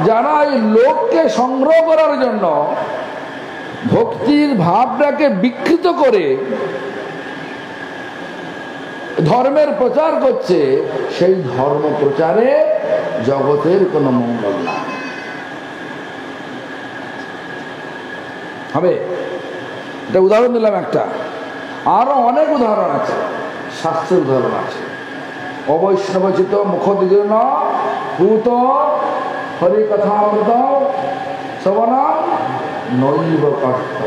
যারা এই লোককে সংগ্রহ করার জন্য ভক্তির ভাবটাকে বিকৃত করে ধর্মের প্রচার করছে, সেই ধর্ম প্রচারে জগতের কোনো মঙ্গল না হবে। এটা উদাহরণ দিলাম একটা, আরো অনেক উদাহরণ আছে, শাস্ত্রের উদাহরণ আছে। অবৈষ্ণবচিত মুখদিগীর্ণ ভূত হরিকথামৃত শ্রবণা নৈব কর্তব্য।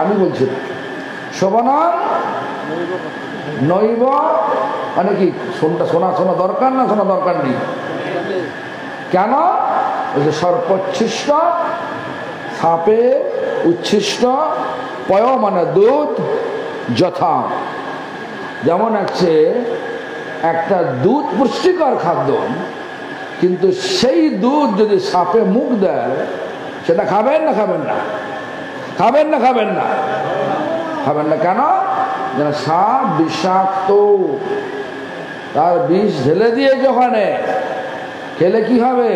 আমি বলছি শ্রবণা নৈব মানে কি, শোনা দরকার না, শোনা দরকার নেই। কেন? ওই যে সর্বোচ্ছিষ্ট, সাপে উচ্ছিষ্ট, পয় মানে দুধ, যথা যেমন আছে একটা দুধ পুষ্টিকর খাদ্য, কিন্তু সেই দুধ যদি সাপে মুখ দেয়, সেটা খাবেন না? খাবেন না? খাবেন না? খাবেন না? খাবেন না কেন? যেন সাপ বিষাক্ত, তার বিষ ঢেলে দিয়েছে ওখানে। খেলে কি হবে?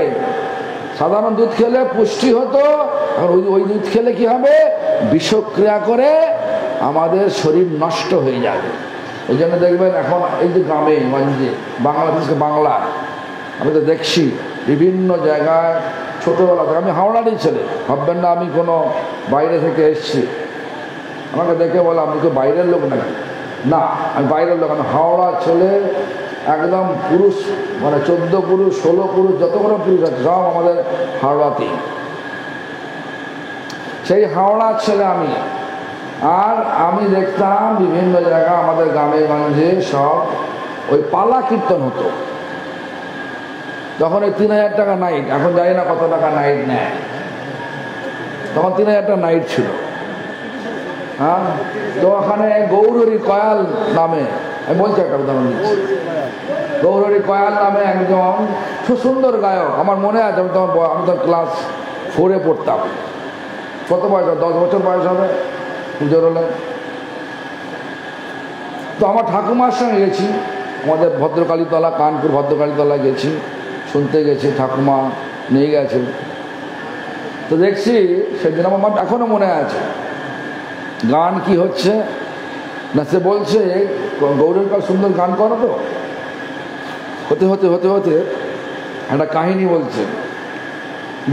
সাধারণ দুধ খেলে পুষ্টি হতো, আর ওই দুধ খেলে কি হবে? বিষক্রিয়া করে আমাদের শরীর নষ্ট হয়ে যাবে। এই জন্য দেখবেন এখন এই যে গ্রামে গঞ্জে, বাংলাদেশকে বাংলা আমি তো দেখছি বিভিন্ন জায়গায়, ছোটোবেলা থেকে, আমি হাওড়ারই ছেলে, ভাববেন না আমি কোনো বাইরে থেকে এসছি। আমাকে দেখে বলে আপনি তো বাইরের লোক নাকি? না, আমি বাইরের লোক, আমি হাওড়ার ছেলে, একদম পুরুষ, মানে 14 পুরুষ 16 পুরুষ যতগুলো পুরুষ আছে সব আমাদের হাওড়াতেই। সেই হাওড়ার ছেলে আমি। আর আমি দেখতাম বিভিন্ন জায়গা আমাদের গ্রামে গঞ্জে সব ওই পালা কীর্তন হতো। তখন ওই 3000 টাকা নাইট, এখন জানি না কত টাকা নাইট নেয়, তখন 3000 টাকা নাইট ছিল। হ্যাঁ, তো ওখানে গৌরহরি কয়াল নামে, আমি বলছি একটা উদাহরণ দিচ্ছি, গৌরহরি কয়াল নামে একজন খুব সুন্দর গায়ক, আমার মনে আছে, আমি তো ক্লাস 4-এ পড়তাম। কত বয়স? 10 বছর বয়স হবে পুজোর হলে। তো আমার ঠাকুমার সঙ্গে গেছি, আমাদের ভদ্রকালীতলা, কানপুর ভদ্রকালীতলা গেছি, শুনতে গেছি, ঠাকুমা নিয়ে গেছে। তো দেখছি সেদিন আমার এখনো মনে আছে, গান কি হচ্ছে না, সে বলছে গৌরের কাল সুন্দর গান করো তো। হতে হতে হতে হতে একটা কাহিনী বলছে,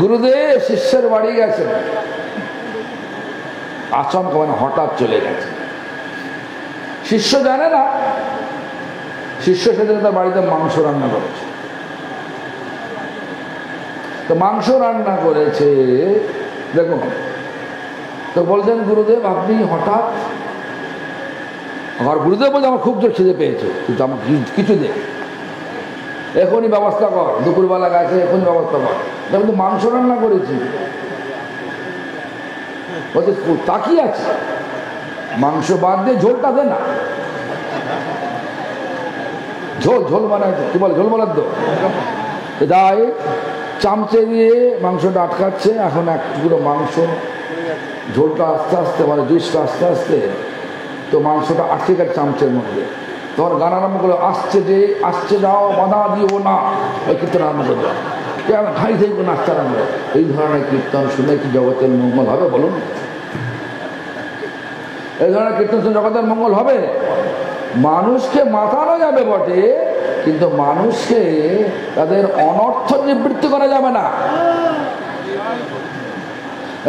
গুরুদেব শিষ্যের বাড়ি গেছে, আচমকা মানে হঠাৎ চলে গেছে। শিষ্য জানে না, শিষ্য সেদিন তার বাড়িতে মাংস রান্না করেছে। তো মাংস রান্না করেছে, দেখুন, তো বলছেন গুরুদেব আপনি হঠাৎ, আমার গুরুদেব বলছে আমার খুব জোর খিদে পেয়েছে, কিন্তু আমার কিছু দে, এখনই ব্যবস্থা কর, দুপুরবেলা গেছে এখনই ব্যবস্থা কর। কিন্তু মাংস রান্না করেছি। বলছে তাকিয়ে আছে, মাংস বাদ দিয়ে ঝোলটা দে না। ঝোল ঝোল মানে কি বলে, ঝোল বলার তো যাই, চামচে দিয়ে মাংসটা আটকাচ্ছে। এখন এক টুকরো মাংস, ঝোলটা আস্তে আস্তে মানে জুসটা আস্তে আস্তে, তো মাংসটা আটকে গেছে চামচের মধ্যে। তোমার গান আরম্ভ করলো, আসছে যে আসছে যাও বাধা দিও না, এই কীর্তন আরম্ভ করলো, খাই থেকে নাচতে আরম্ভ। এই ধরনের কীর্তন শুনে কি জগতের মঙ্গল হবে বলুন? এই ধরনের কীর্তন শুনে জগতের মঙ্গল হবে? মানুষকে মাতানো যাবে বটে, কিন্তু মানুষকে তাদের অনর্থ নিবৃত্তি করা যাবে না।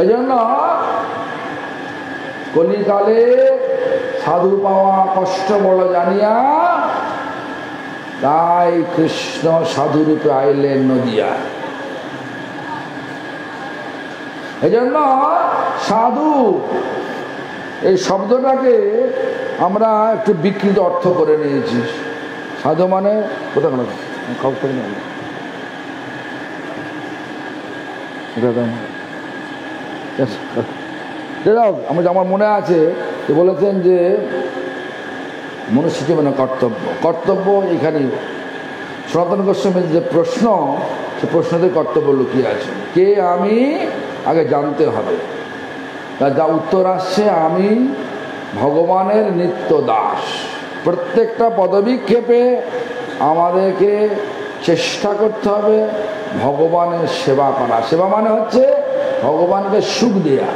এই জন্য কলিকালে সাধু পাওয়া কষ্ট বড় জানিয়া, তাই কৃষ্ণ সাধুরূপে আইলেন নদিয়া। এই জন্য সাধু এই শব্দটাকে আমরা একটু বিকৃত অর্থ করে নিয়েছি। সাধু মানে কোথাও আমার মনে আছে বলেছেন যে মনুষ্য জীবনে কর্তব্য, কর্তব্য এখানে সনাতন গোস্বামীর যে প্রশ্ন, সে প্রশ্নতে কর্তব্য লুকিয়ে আছে। কে আমি আগে জানতে হবে। তার যা উত্তর আসছে, আমি ভগবানের নিত্য দাস। প্রত্যেকটা পদবিক্ষেপে আমাদেরকে চেষ্টা করতে হবে ভগবানের সেবা করা। সেবা মানে হচ্ছে ভগবানকে সুখ দেয়া।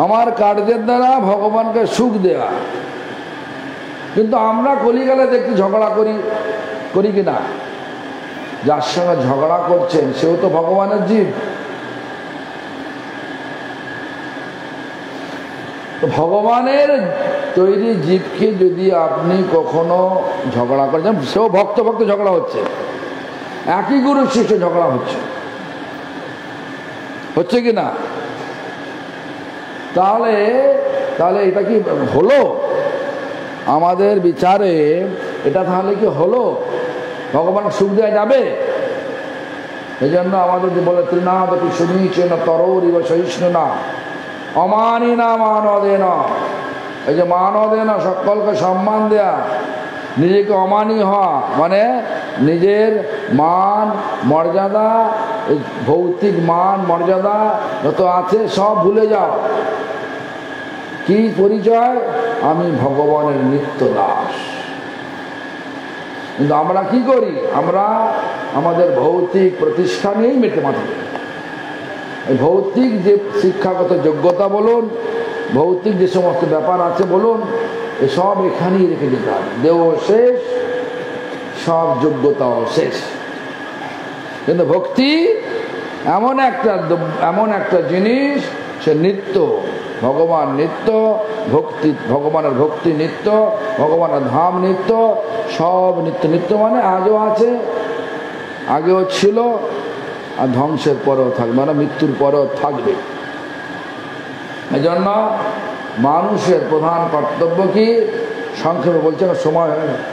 আমার কার্যের দ্বারা ভগবানকে সুখ দেয়া। কিন্তু আমরা কলিকালে দেখতে ঝগড়া করি কিনা? যার সঙ্গে ঝগড়া করছেন সেও তো ভগবানের জীব। ভগবানের তৈরি জীবকে যদি আপনি কখনো ঝগড়া করেন, সেও ভক্ত ভক্ত ঝগড়া হচ্ছে, একই গুরু শিষ্য ঝগড়া হচ্ছে কি না? তাহলে এটা কি হলো? আমাদের বিচারে এটা তাহলে কি হলো? ভগবান সুখ দেওয়া যাবে? এই জন্য আমাদের বলে তৃণাদপি সুনীচেন তরোরিব সহিষ্ণু না অমানি না মানদে না। এই যে মানদে না, সকলকে সম্মান দেয়া, নিজেকে অমানি হওয়া মানে নিজের মান মর্যাদা, ভৌতিক মান মর্যাদা যত আছে সব ভুলে যাও। কি পরিচয়? আমি ভগবানের নিত্য দাস। কিন্তু আমরা কি করি? আমরা আমাদের ভৌতিক প্রতিষ্ঠা নিয়েই মেতে মাথা। এই ভৌতিক যে শিক্ষাগত যোগ্যতা বলুন, ভৌতিক যে সমস্ত ব্যাপার আছে বলুন, এসব এখানেই রেখে দিতে হবে। দেহ শেষ, সব যোগ্যতাও শেষ। কিন্তু ভক্তি এমন একটা জিনিস, সে নিত্য, ভগবান নিত্য, ভক্তি ভগবানের ভক্তি নিত্য, ভগবানের ধাম নিত্য, সব নিত্য। নিত্য মানে আজও আছে, আগেও ছিল, আর ধ্বংসের পরেও থাকবে, মানে মৃত্যুর পরেও থাকবে। এই জন্য মানুষের প্রধান কর্তব্য কি? সংক্ষেপে বলছে, সময়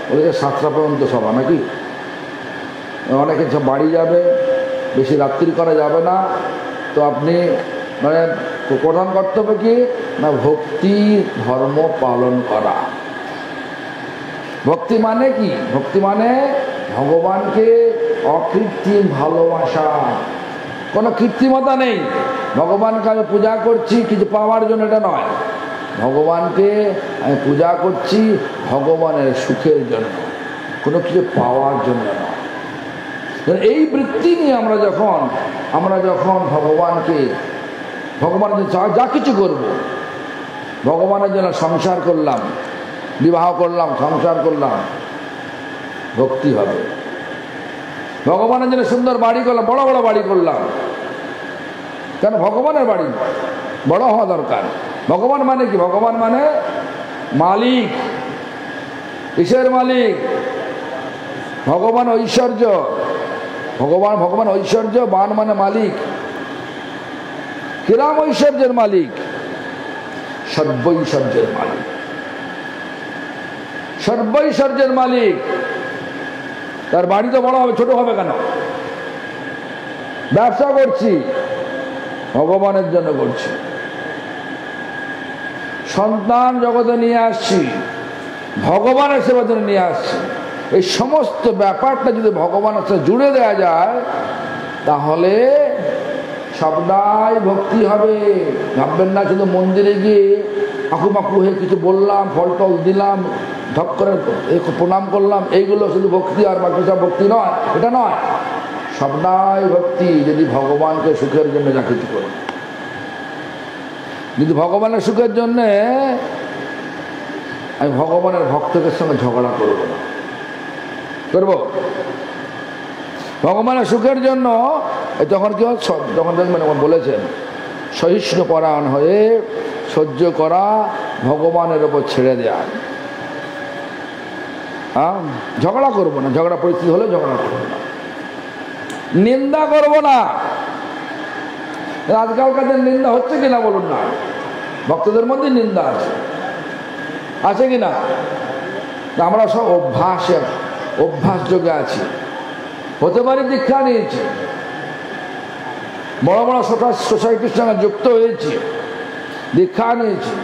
বলেছে 7টা পর্যন্ত সভা নাকি, অনেকে সব বাড়ি যাবে, বেশি রাত্রি করা যাবে না। তো আপনি মানে প্রধান কর্তব্য কি না? ভক্তি ধর্ম পালন করা। ভক্তি মানে কি? ভক্তি মানে ভগবানকে অকৃত্রিম ভালোবাসা, কোনো কৃত্রিমতা নেই। ভগবানকে আমি পূজা করছি কিছু পাওয়ার জন্য, এটা নয়। ভগবানকে আমি পূজা করছি ভগবানের সুখের জন্য, কোনো কিছু পাওয়ার জন্য নয়। এই বৃত্তি নিয়ে আমরা যখন ভগবানের যা কিছু করব, ভগবানের জন্য সংসার করলাম, বিবাহ করলাম, সংসার করলাম, ভক্তি হবে। ভগবানের জন্য সুন্দর বাড়ি করলাম, বড় বড় বাড়ি করলাম, কেন? ভগবানের বাড়ি বড় হওয়া দরকার। ভগবান মানে কি? ভগবান মানে মালিক। কিসের মালিক? ভগবান ঐশ্বর্য। ভগবান ঐশ্বর্য, বান মানে মালিক। কিরাম ঐশ্বর্যের মালিক? সর্বৈশ্বর্যের মালিক। সর্বৈশ্বর্যের মালিক। তার বাড়ি তো বড় হবে, ছোট হবে কেন? ব্যবসা করছি, ভগবানের জন্য করছি। সন্তান জগতে নিয়ে আসছি, ভগবানের সেবার জন্য নিয়ে আসছি। এই সমস্ত ব্যাপারটা যদি ভগবানের সাথে জুড়ে দেওয়া যায়, তাহলে সবটাই ভক্তি হবে। ভাববেন না শুধু মন্দিরে গিয়ে আকুমাকু হয়ে কিছু বললাম, ফল টল দিলাম, ধপ করে প্রণাম করলাম, এইগুলো শুধু ভক্তি, আর বাকি সব ভক্তি নয়। এটা নয়, সবটাই ভক্তি যদি ভগবানকে সুখের জন্য যা কিছু করো। যদি ভগবানের সুখের জন্যে আমি ভগবানের ভক্তদের সঙ্গে ঝগড়া করব না, করব ভগবানের সুখের জন্য। তখন কি হয়? যখন দেখবেন বলেছেন সহিষ্ণু পরায়ণ হয়ে সহ্য করা, ভগবানের ওপর ছেড়ে দেয়া। ঝগড়া করবো না, ঝগড়া পরিস্থিতি হলে ঝগড়া করবো না, নিন্দা করব না। আজকালকার নিন্দা হচ্ছে কিনা বলুন না? ভক্তদের মধ্যে নিন্দা আছে কিনা? আমরা সব অভ্যাস যোগে আছি। হতে পারে দীক্ষা নিয়েছি, বড় বড় সোসাইটির সঙ্গে যুক্ত হয়েছি, দীক্ষা নিয়েছি,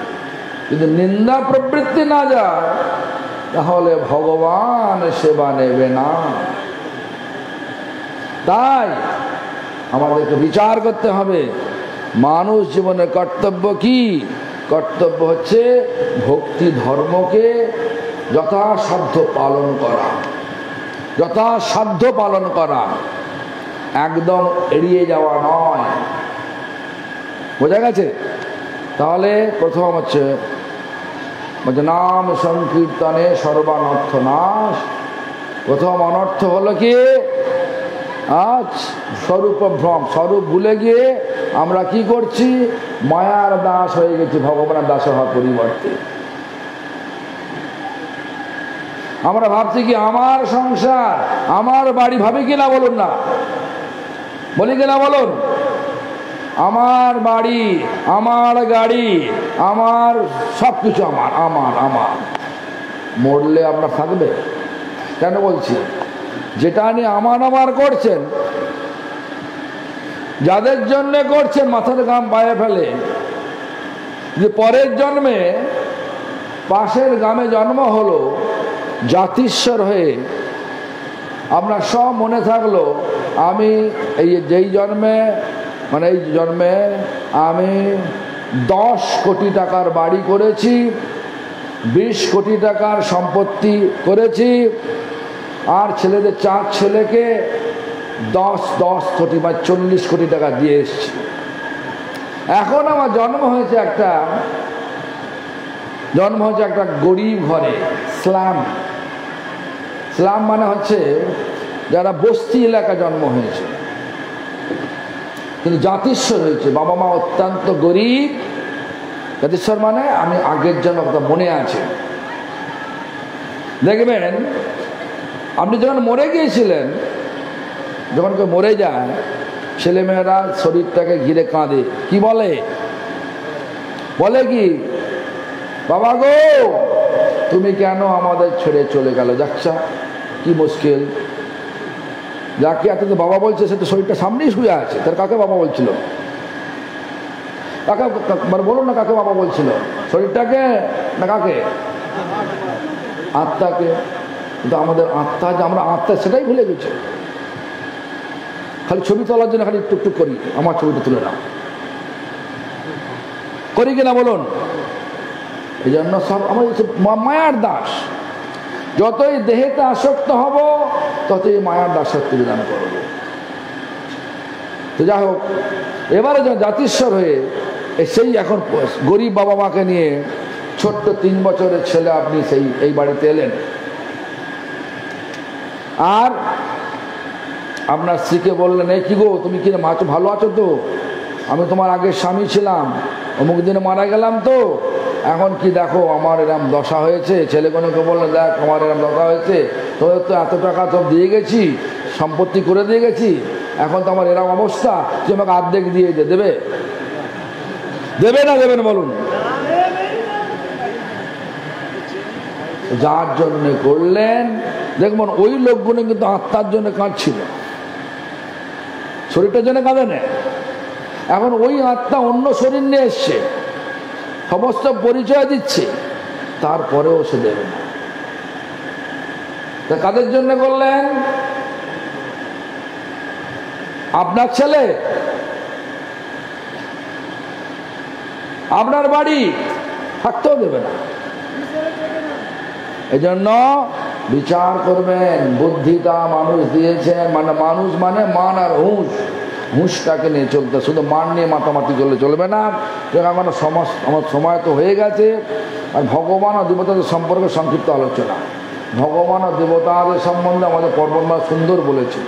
কিন্তু নিন্দা প্রবৃত্তি না যায়, তাহলে ভগবান সেবা নেবে না। তাই আমাদেরকে বিচার করতে হবে, মানুষ জীবনের কর্তব্য কি? কর্তব্য হচ্ছে ভক্তি ধর্মকে যথাসাধ্য পালন করা, যথাসাধ্য পালন করা, একদম এড়িয়ে যাওয়া নয়। বোঝা গেছে? তাহলে প্রথম হচ্ছে নাম সংকীর্তনে সর্বানর্থ নাশ। প্রথম অনর্থ হলো কি? আজ স্বরূপ ভ্রম, স্বরূপ ভুলে গিয়ে আমরা কি করছি? মায়ার দাস হয়ে গেছি ভগবানের দাস হওয়ার পরিবর্তে। আমরা ভাবছি কি আমার সংসার, আমার বাড়ি, ভাবি কিনা বলুন না, বলি কিনা বলুন? আমার বাড়ি, আমার গাড়ি, আমার সবকিছু আমার আমার আমার। মরলে আপনার থাকবে? কেন বলছি? যেটা নিয়ে আমার আমার করছেন, যাদের জন্য করছেন, মাথার ঘাম পায়ে ফেলে, যে পরের জন্মে পাশের গ্রামে জন্ম হলো জাতিস্বর হয়ে, আপনার সব মনে থাকলো আমি যেই জন্মে, মানে এই জন্মে আমি 10 কোটি টাকার বাড়ি করেছি, 20 কোটি টাকার সম্পত্তি করেছি, আর ছেলেদের 4 ছেলেকে 10 কোটি বা 40 কোটি টাকা দিয়ে এসছি। এখন আমার জন্ম হয়েছে একটা গরিব ঘরে, স্লাম। স্লাম মানে হচ্ছে যারা বস্তি এলাকা জন্ম হয়েছে, কিন্তু জাতিস্বর হয়েছে, বাবা মা অত্যন্ত গরিব। জাতিস্বর মানে আমি আগের জন্য কথা মনে আছে। দেখবেন আপনি যখন মরে গিয়েছিলেন, যখন কেউ মরে যায়, ছেলেমেয়েরা শরীরটাকে ঘিরে কাঁদে, কি বলে? বলে কি, বাবা গো তুমি কেন আমাদের ছেড়ে চলে গেল? যাচ্ছা কি মুশকিল। যাকে এত বাবা বলছে সে তো শরীরটা সামনেই শুয়ে আছে, তার কাকে বাবা বলছিল? কাকে বলুন না, কাকে বাবা বলছিল? শরীরটাকে না কাকে? আত্মাকে। কিন্তু আমাদের আত্মা, যে আমরা আত্মা, সেটাই ভুলে গেছে। খালি ছবি তোলার জন্য খালি টুকটুক করি, আমার ছবিটা তুলে নাও, করি কিনা বলুন? এই জন্য সব আমাদের মায়ার দাস। যতই দেহেতে আসক্ত হব, ততই মায়ার দাসত্ব বিধান করব। তো যাই হোক, এবারে যখন জাতিস্বর হয়ে সেই এখন গরিব বাবা মাকে নিয়ে ছোট্ট 3 বছরের ছেলে আপনি এই বাড়িতে এলেন, আর আপনার স্ত্রীকে বললেন, এই কি গো তুমি কি ভালো আছো তো? আমি তোমার আগের স্বামী ছিলাম, অমুক দিনে মারা গেলাম, তো এখন কি দেখো আমার এরম দশা হয়েছে। ছেলেগুলোকে বললো, দেখ আমার এরম দশা হয়েছে, তোদের তো এত টাকা তো দিয়ে গেছি, সম্পত্তি করে দিয়ে গেছি, এখন তো আমার এরম অবস্থা, তুই আমাকে অর্ধেক দিয়ে দেবে? দেবে না দেবেন বলুন? যার জন্য করলেন, দেখবেন ওই লোকগুলো কিন্তু আত্মার জন্য কাঁদছিল, শরীরটার জন্য কাঁদে না। এখন ওই আত্মা অন্য শরীর নিয়ে এসছে, সমস্ত পরিচয় দিচ্ছে, তারপরেও সে দেবে না। তা কাদের জন্য করলেন? আপনার ছেলে, আপনার বাড়ি থাকতেও দেবে না। এই জন্য বিচার করবেন। বুদ্ধিটা মানুষ দিয়েছেন, মানে মানুষ মানে মান আর হুঁশ, হুঁশটাকে নিয়ে চলতে, শুধু মান নিয়ে মাতামাতি করলে চলবে না। আমার সময় তো হয়ে গেছে। আর ভগবান ও দেবতাদের সম্পর্কে সংক্ষিপ্ত আলোচনা। ভগবান ও দেবতাদের সম্বন্ধে আমাদের পর্বতমালা সুন্দর বলেছে।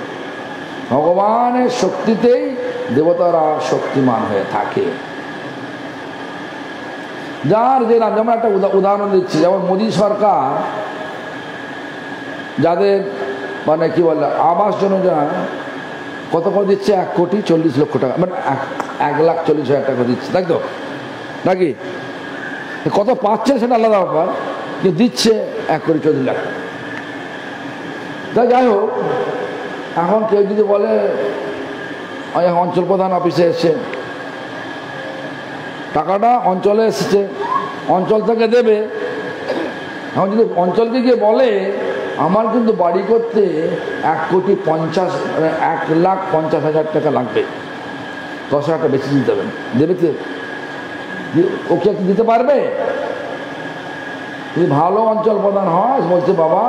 ভগবানের শক্তিতেই দেবতারা শক্তিমান হয়ে থাকে। যার যে নাম, যেমন একটা উদাহরণ দিচ্ছি, যেমন মোদী সরকার যাদের মানে কি বলে আবাস যোজনা কত করে দিচ্ছে, 1,40,00,000 টাকা, মানে 1,40,000 টাকা দিচ্ছে, তাই তো নাকি? কত পাচ্ছে সেটা আলাদা ব্যাপার, কিন্তু দিচ্ছে 1,40,00,000। যাই হোক, এখন কেউ যদি বলে অঞ্চল প্রধান অফিসে এসছে, টাকাটা অঞ্চলে এসেছে, অঞ্চল থেকে দেবে। এখন যদি অঞ্চলকে গিয়ে বলে আমার কিন্তু বাড়ি করতে 1,50,000 টাকা লাগবে, 10,000 টাকা বেশি দিতে হবে, দেবে তো? ওকে দিতে পারবে? যদি ভালো অঞ্চল প্রধান হয়, বলছে বাবা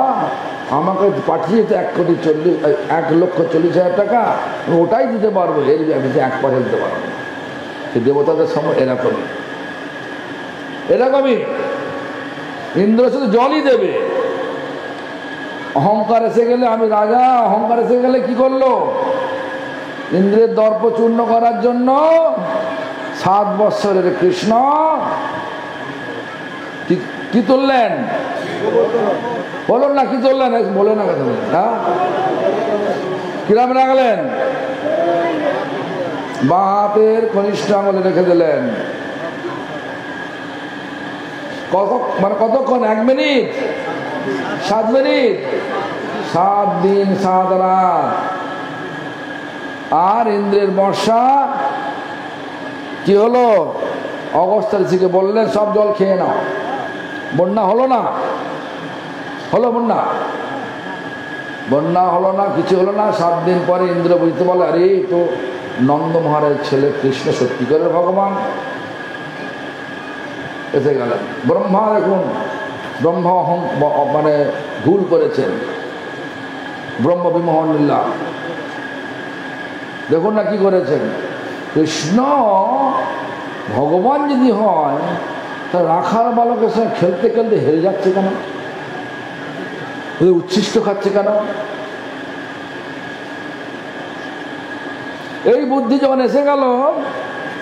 আমাকে পাঠিয়ে তো 1,40,000 টাকা, ওটাই দিতে পারবো, এর বেশি 1% দিতে পারবো। দেবতাদের সময় এরকমই ইন্দ্র শুধু জলই দেবে। অহংকার এসে গেলে, আমি রাজা, অহংকার এসে গেলে কি করলো? ইন্দ্রের দর্প চূর্ণ করার জন্য 7 বৎসরের কৃষ্ণ কি তুললেন? বলুন না কি তুললেন, বলে না কথা, হ্যাঁ কিরাম রাখলেন? বাঁ হাতের কনিষ্ঠ আঙুলে রেখে দিলেন। কতক্ষণ? 1 মিনিট, 7 মিনিট, 7 দিন 7 রাত। আর ইন্দ্রের বর্ষা কি হলো? অগস্ত্য ঋষিকে বললেন সব জল খেয়ে নাও। বন্যা হলো না? হলো বন্যা? বন্যা হলো না, কিছু হলো না। 7 দিন পরে ইন্দ্র বুঝতে পারলো, আরে তো নন্দ মহারাজের ছেলে কৃষ্ণ সত্যিকারের ভগবান এসে গেলেন। ব্রহ্মা দেখুন, ব্রহ্মা মানে ভুল করেছেন, ব্রহ্ম বিমোহন লীলা দেখুন না কি করেছেন। কৃষ্ণ ভগবান যদি হয়, তা রাখার বালকের সঙ্গে খেলতে খেলতে হেরে যাচ্ছে কেন? উচ্ছিষ্ট খাচ্ছে কেন? এই বুদ্ধি যখন এসে গেল,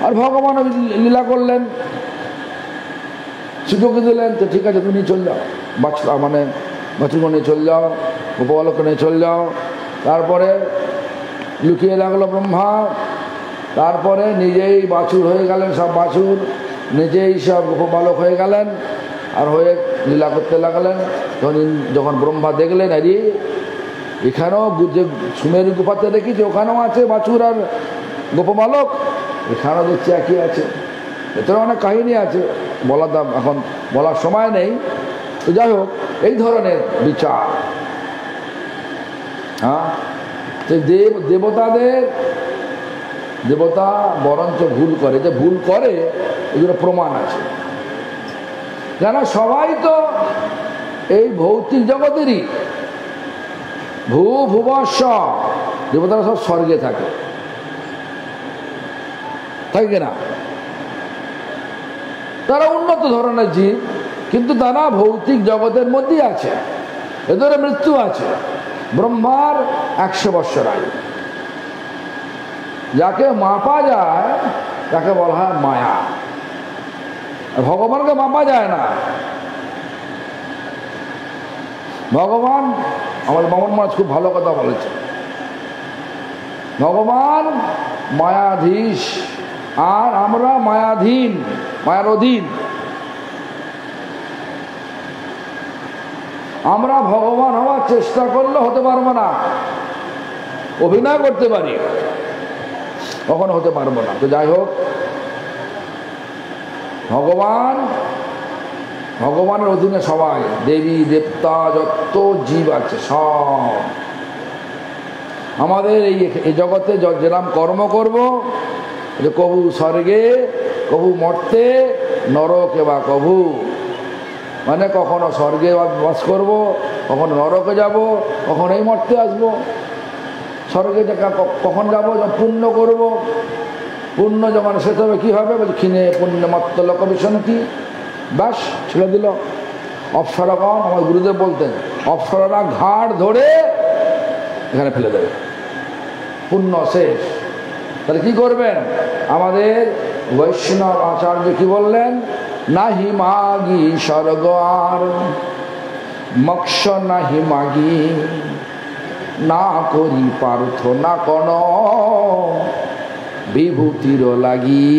আর ভগবান লীলা করলেন, সুযোগ দিলেন, তো ঠিক আছে তুমি চল যাও, মানে বাছুরকে নিয়ে চল যাও, গোপবালককে নিয়ে চল যাও। তারপরে লুকিয়ে লাগলো ব্রহ্মা, তারপরে নিজেই বাছুর হয়ে গেলেন, সব বাছুর নিজেই সব গোপবালক হয়ে গেলেন, আর হয়ে লীলা করতে লাগলেন। যখন ব্রহ্মা দেখলেন, আরে এখানেও যে সুমেরু গুফাতে দেখেছি ওখানেও আছে বাছুর আর গোপবালক, এখানেও দেখছি একই আছে। এতে অনেক কাহিনী আছে, বলার দাম এখন বলার সময় নেই। তো যাই হোক, এই ধরনের বিচার, হ্যাঁ, দেবতা বরঞ্চ ভুল করে, যে ভুল করে এগুলো প্রমাণ আছে। কেন? সবাই তো এই ভৌতিক জগতেরই, ভুবস্ব, দেবতারা সব স্বর্গে থাকে, তাই কিনা? তারা উন্নত ধরনের জীব, কিন্তু তারা ভৌতিক জগতের মধ্যেই আছে, এদের মৃত্যু আছে। ব্রহ্মার 100 বৎসর আয়ু, যাকে মাপা যায় তাকে বলা হয় মায়া। ভগবানকে মাপা যায় না। ভগবান, আমাদের বামন মহারাজ খুব ভালো কথা বলেছে, ভগবান মায়াধীশ আর আমরা মায়াধীন, মায়ার অধীন। আমরা ভগবান হওয়ার চেষ্টা করলে হতে পারবো না, অভিনয় করতে পারি, কখনো হতে পারবো না। তো যাই হোক, ভগবানের অধীনে সবাই, দেবী দেবতা যত জীব আছে সব। আমাদের এই জগতে যেরাম কর্ম করব, যে কবু স্বর্গে কবু মর্তে নরকে বা কবু, মানে কখনো স্বর্গে বাস করব, কখনো নরকে যাব, কখনো এই মর্তে আসবো। স্বর্গে কখন যাবো? যখন পুণ্য করব, পুণ্য যখন শেষ হবে কী হবে? বলছে ক্ষীণে পুণ্য মত্ত লোক বিশন্তি, ব্যাস ছেড়ে দিল। অপ্সরাগণ, আমার গুরুদেব বলতেন, অপ্সরারা ঘাড় ধরে এখানে ফেলে দেবে, পুণ্য শেষ। তাহলে কি করবেন? আমাদের বৈষ্ণব আচার্য কি বললেন? নাহি মাগি স্বর্গ আর, মোক্ষ নাহি মাগি, না করি প্রার্থনা কোন বিভূতির লাগি।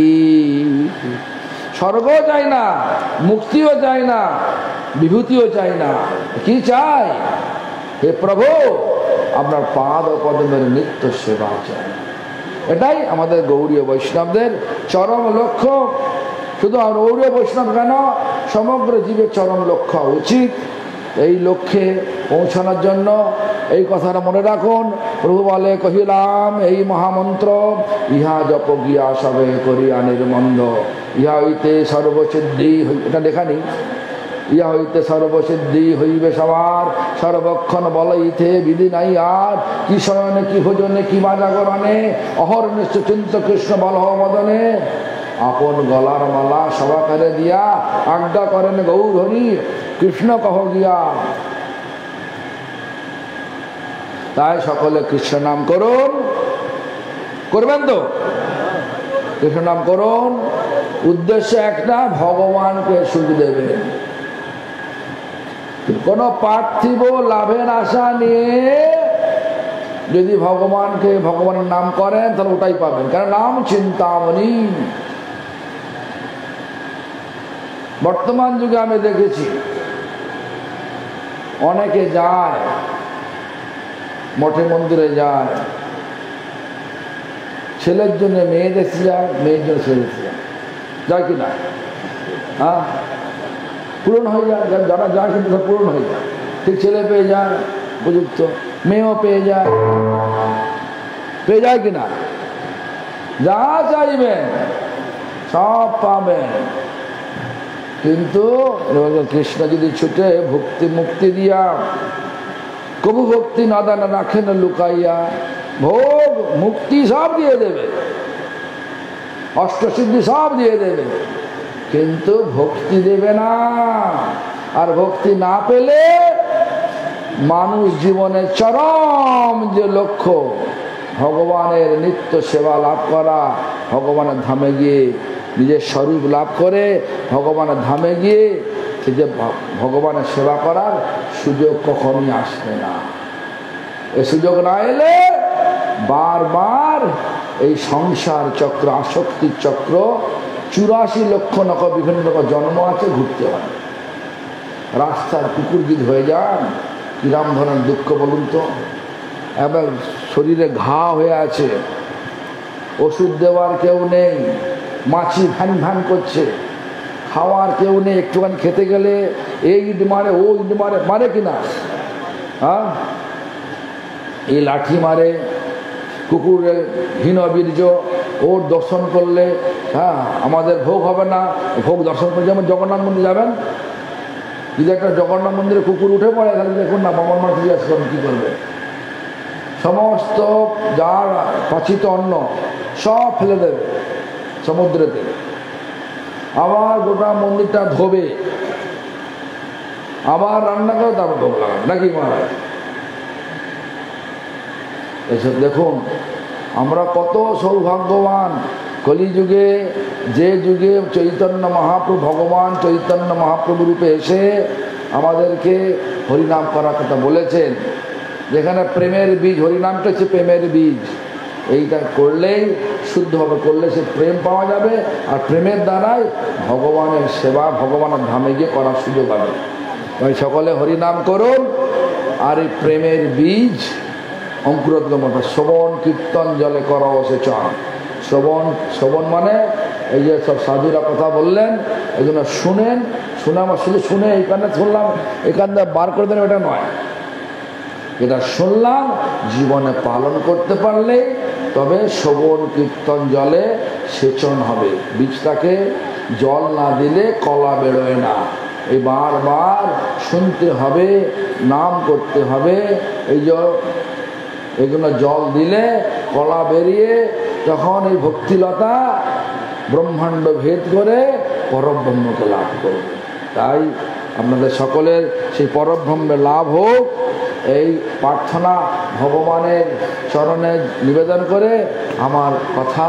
স্বর্গও চাই না, মুক্তিও চাই না, বিভূতিও চাই না। কি চাই? হে প্রভু, আপনার পাদ ও পদ্মের নিত্য সেবা চাই। এটাই আমাদের গৌড়ীয় বৈষ্ণবদের চরম লক্ষ্য। শুধু গৌড়ীয় বৈষ্ণব কেন, সমগ্র জীবের চরম লক্ষ্য উচিত। এই লক্ষ্যে পৌঁছানোর জন্য এই কথাটা মনে রাখুন। প্রভু বলে, কহিলাম এই মহামন্ত্র, ইহা জপ গিয়া সবে করিয়া নির্মন্দ, ইহা হইতে সর্বসিদ্ধি। এটা লেখা নেই, ইহা হইতে সর্বসিদ্ধি হইবে সবার, সর্বক্ষণ বলইতে বিধি নাই আর। কি শয়নে কি ভোজনে কি বা জাগরণে, অহর্নিশ চিন্ত কৃষ্ণ বলহ মদনে। আপন গলার মালা সবাকারে দিয়া, আজ্ঞা করেন গৌর হরি, কৃষ্ণ কহ গিয়া। তাই সকলে কৃষ্ণ নাম করুন, করবেন তো? কৃষ্ণ নাম করুন। উদ্দেশ্য একটা, ভগবানকে সুখ দেবে। কোন পার্থিব লাভের আশা নিয়ে যদি ভগবানের নাম করেন, তাহলে ওটাই পাবেন। কারণ নাম চিন্তামণি। বর্তমান যুগে আমি দেখেছি অনেকে যায়, মঠে মন্দিরে যায়, ছেলের জন্য মেয়ে দেখতে যায়, মেয়ের জন্য ছেলে দেখতে যায়, যায় কি না? হ্যাঁ, পূরণ হয়ে যায়। যারা যায় কিন্তু পূরণ হয়ে যায়। ঠিক ছেলে পেয়ে যায় উপযুক্ত, মেয়েও পেয়ে যায়, কিনা? যা চাইবেন সব পাবেন। কিন্তু কৃষ্ণ যদি ছুটে ভক্তি মুক্তি দিয়া, কবু ভক্তি না দানা রাখেন লুকাইয়া, ভোগ মুক্তি সব দিয়ে দেবে, অষ্টসিদ্ধি সব দিয়ে দেবে, কিন্তু ভক্তি দেবে না। আর ভক্তি না পেলে মানুষ জীবনের চরম যে লক্ষ্য, ভগবানের নিত্য সেবা লাভ করা, ভগবানের ধামে গিয়ে নিজের স্বরূপ লাভ করে ভগবানের ধামে গিয়ে সে যে ভগবানের সেবা করার সুযোগ কখনই আসবে না। এই সুযোগ না এলে বারবার এই সংসার চক্র, আসক্তির চক্র, 84 লক্ষ নক বিভিন্ন রকম জন্ম আছে, ঘুরতে হয়। রাস্তার কুকুরগিদ হয়ে যান, কিরাম ধরনের দুঃখ বলুন তো। এবার শরীরে ঘা হয়ে আছে, ওষুধ দেওয়ার কেউ নেই, মাছি ভ্যান ভ্যান করছে, খাওয়ার কেউ নেই, একটুখানি খেতে গেলে এই ইট মারে, ও ইট মারে, মারে কিনা? হ্যাঁ, এই লাঠি মারে, কুকুরে হীন বীর্য, ওর দর্শন করলে হ্যাঁ আমাদের ভোগ হবে না। ভোগ দর্শন করে, যেমন জগন্নাথ মন্দির যাবেন, যদি একটা জগন্নাথ মন্দিরে কুকুর উঠে পড়ে, তাহলে দেখুন না বামন মাঠ জিজ্ঞাসা করেন কী করবে। সমস্ত যার পাচিত অন্ন সব ফেলে দেবে সমুদ্রেতে, আবার গোটা মন্দিরটা ধোবে, আবার রান্না করে তারপর ভোগ লাগাবে, নাকি মহারাজ? এসব দেখুন, আমরা কত সৌভাগ্যবান, কলিযুগে যে যুগে চৈতন্য মহাপ্রভু ভগবান চৈতন্য মহাপ্রভু রূপে এসে আমাদেরকে হরিনাম করার কথা বলেছেন, যেখানে প্রেমের বীজ, হরিনামটা হচ্ছে প্রেমের বীজ, এইটা করলেই শুদ্ধভাবে করলে সে প্রেম পাওয়া যাবে, আর প্রেমের দ্বারাই ভগবানের সেবা ভগবানের ধামে গিয়ে করার সুযোগ হবে। ওই সকলে হরিনাম করুন, আর এই প্রেমের বীজ অঙ্কুরোদ্গম শ্রবণ কীর্তন জলে কর সেচন। শ্রবণ মানে এই যে সব সাধুরা কথা বললেন, এগুলো শুনেন, শুনে আমার শুধু শুনে এইখানে শুনলাম এখান থেকে বার করে দেন, এটা নয়। এটা শুনলাম, জীবনে পালন করতে পারলে তবে শ্রবণ কীর্তন জলে সেচন হবে। বীজটাকে জল না দিলে কলা বেরোয় না। এই বারবার শুনতে হবে, নাম করতে হবে। এই যে এগুলো জল দিলে কলা বেরিয়ে তখন এই ভক্তিলতা ব্রহ্মাণ্ড ভেদ করে পরব্রহ্মকে লাভ করবে। তাই আপনাদের সকলের সেই পরব্রহ্মে লাভ হোক, এই প্রার্থনা ভগবানের চরণে নিবেদন করে আমার কথা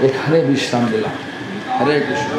এখানে বিশ্রাম দিলাম। হরে কৃষ্ণ।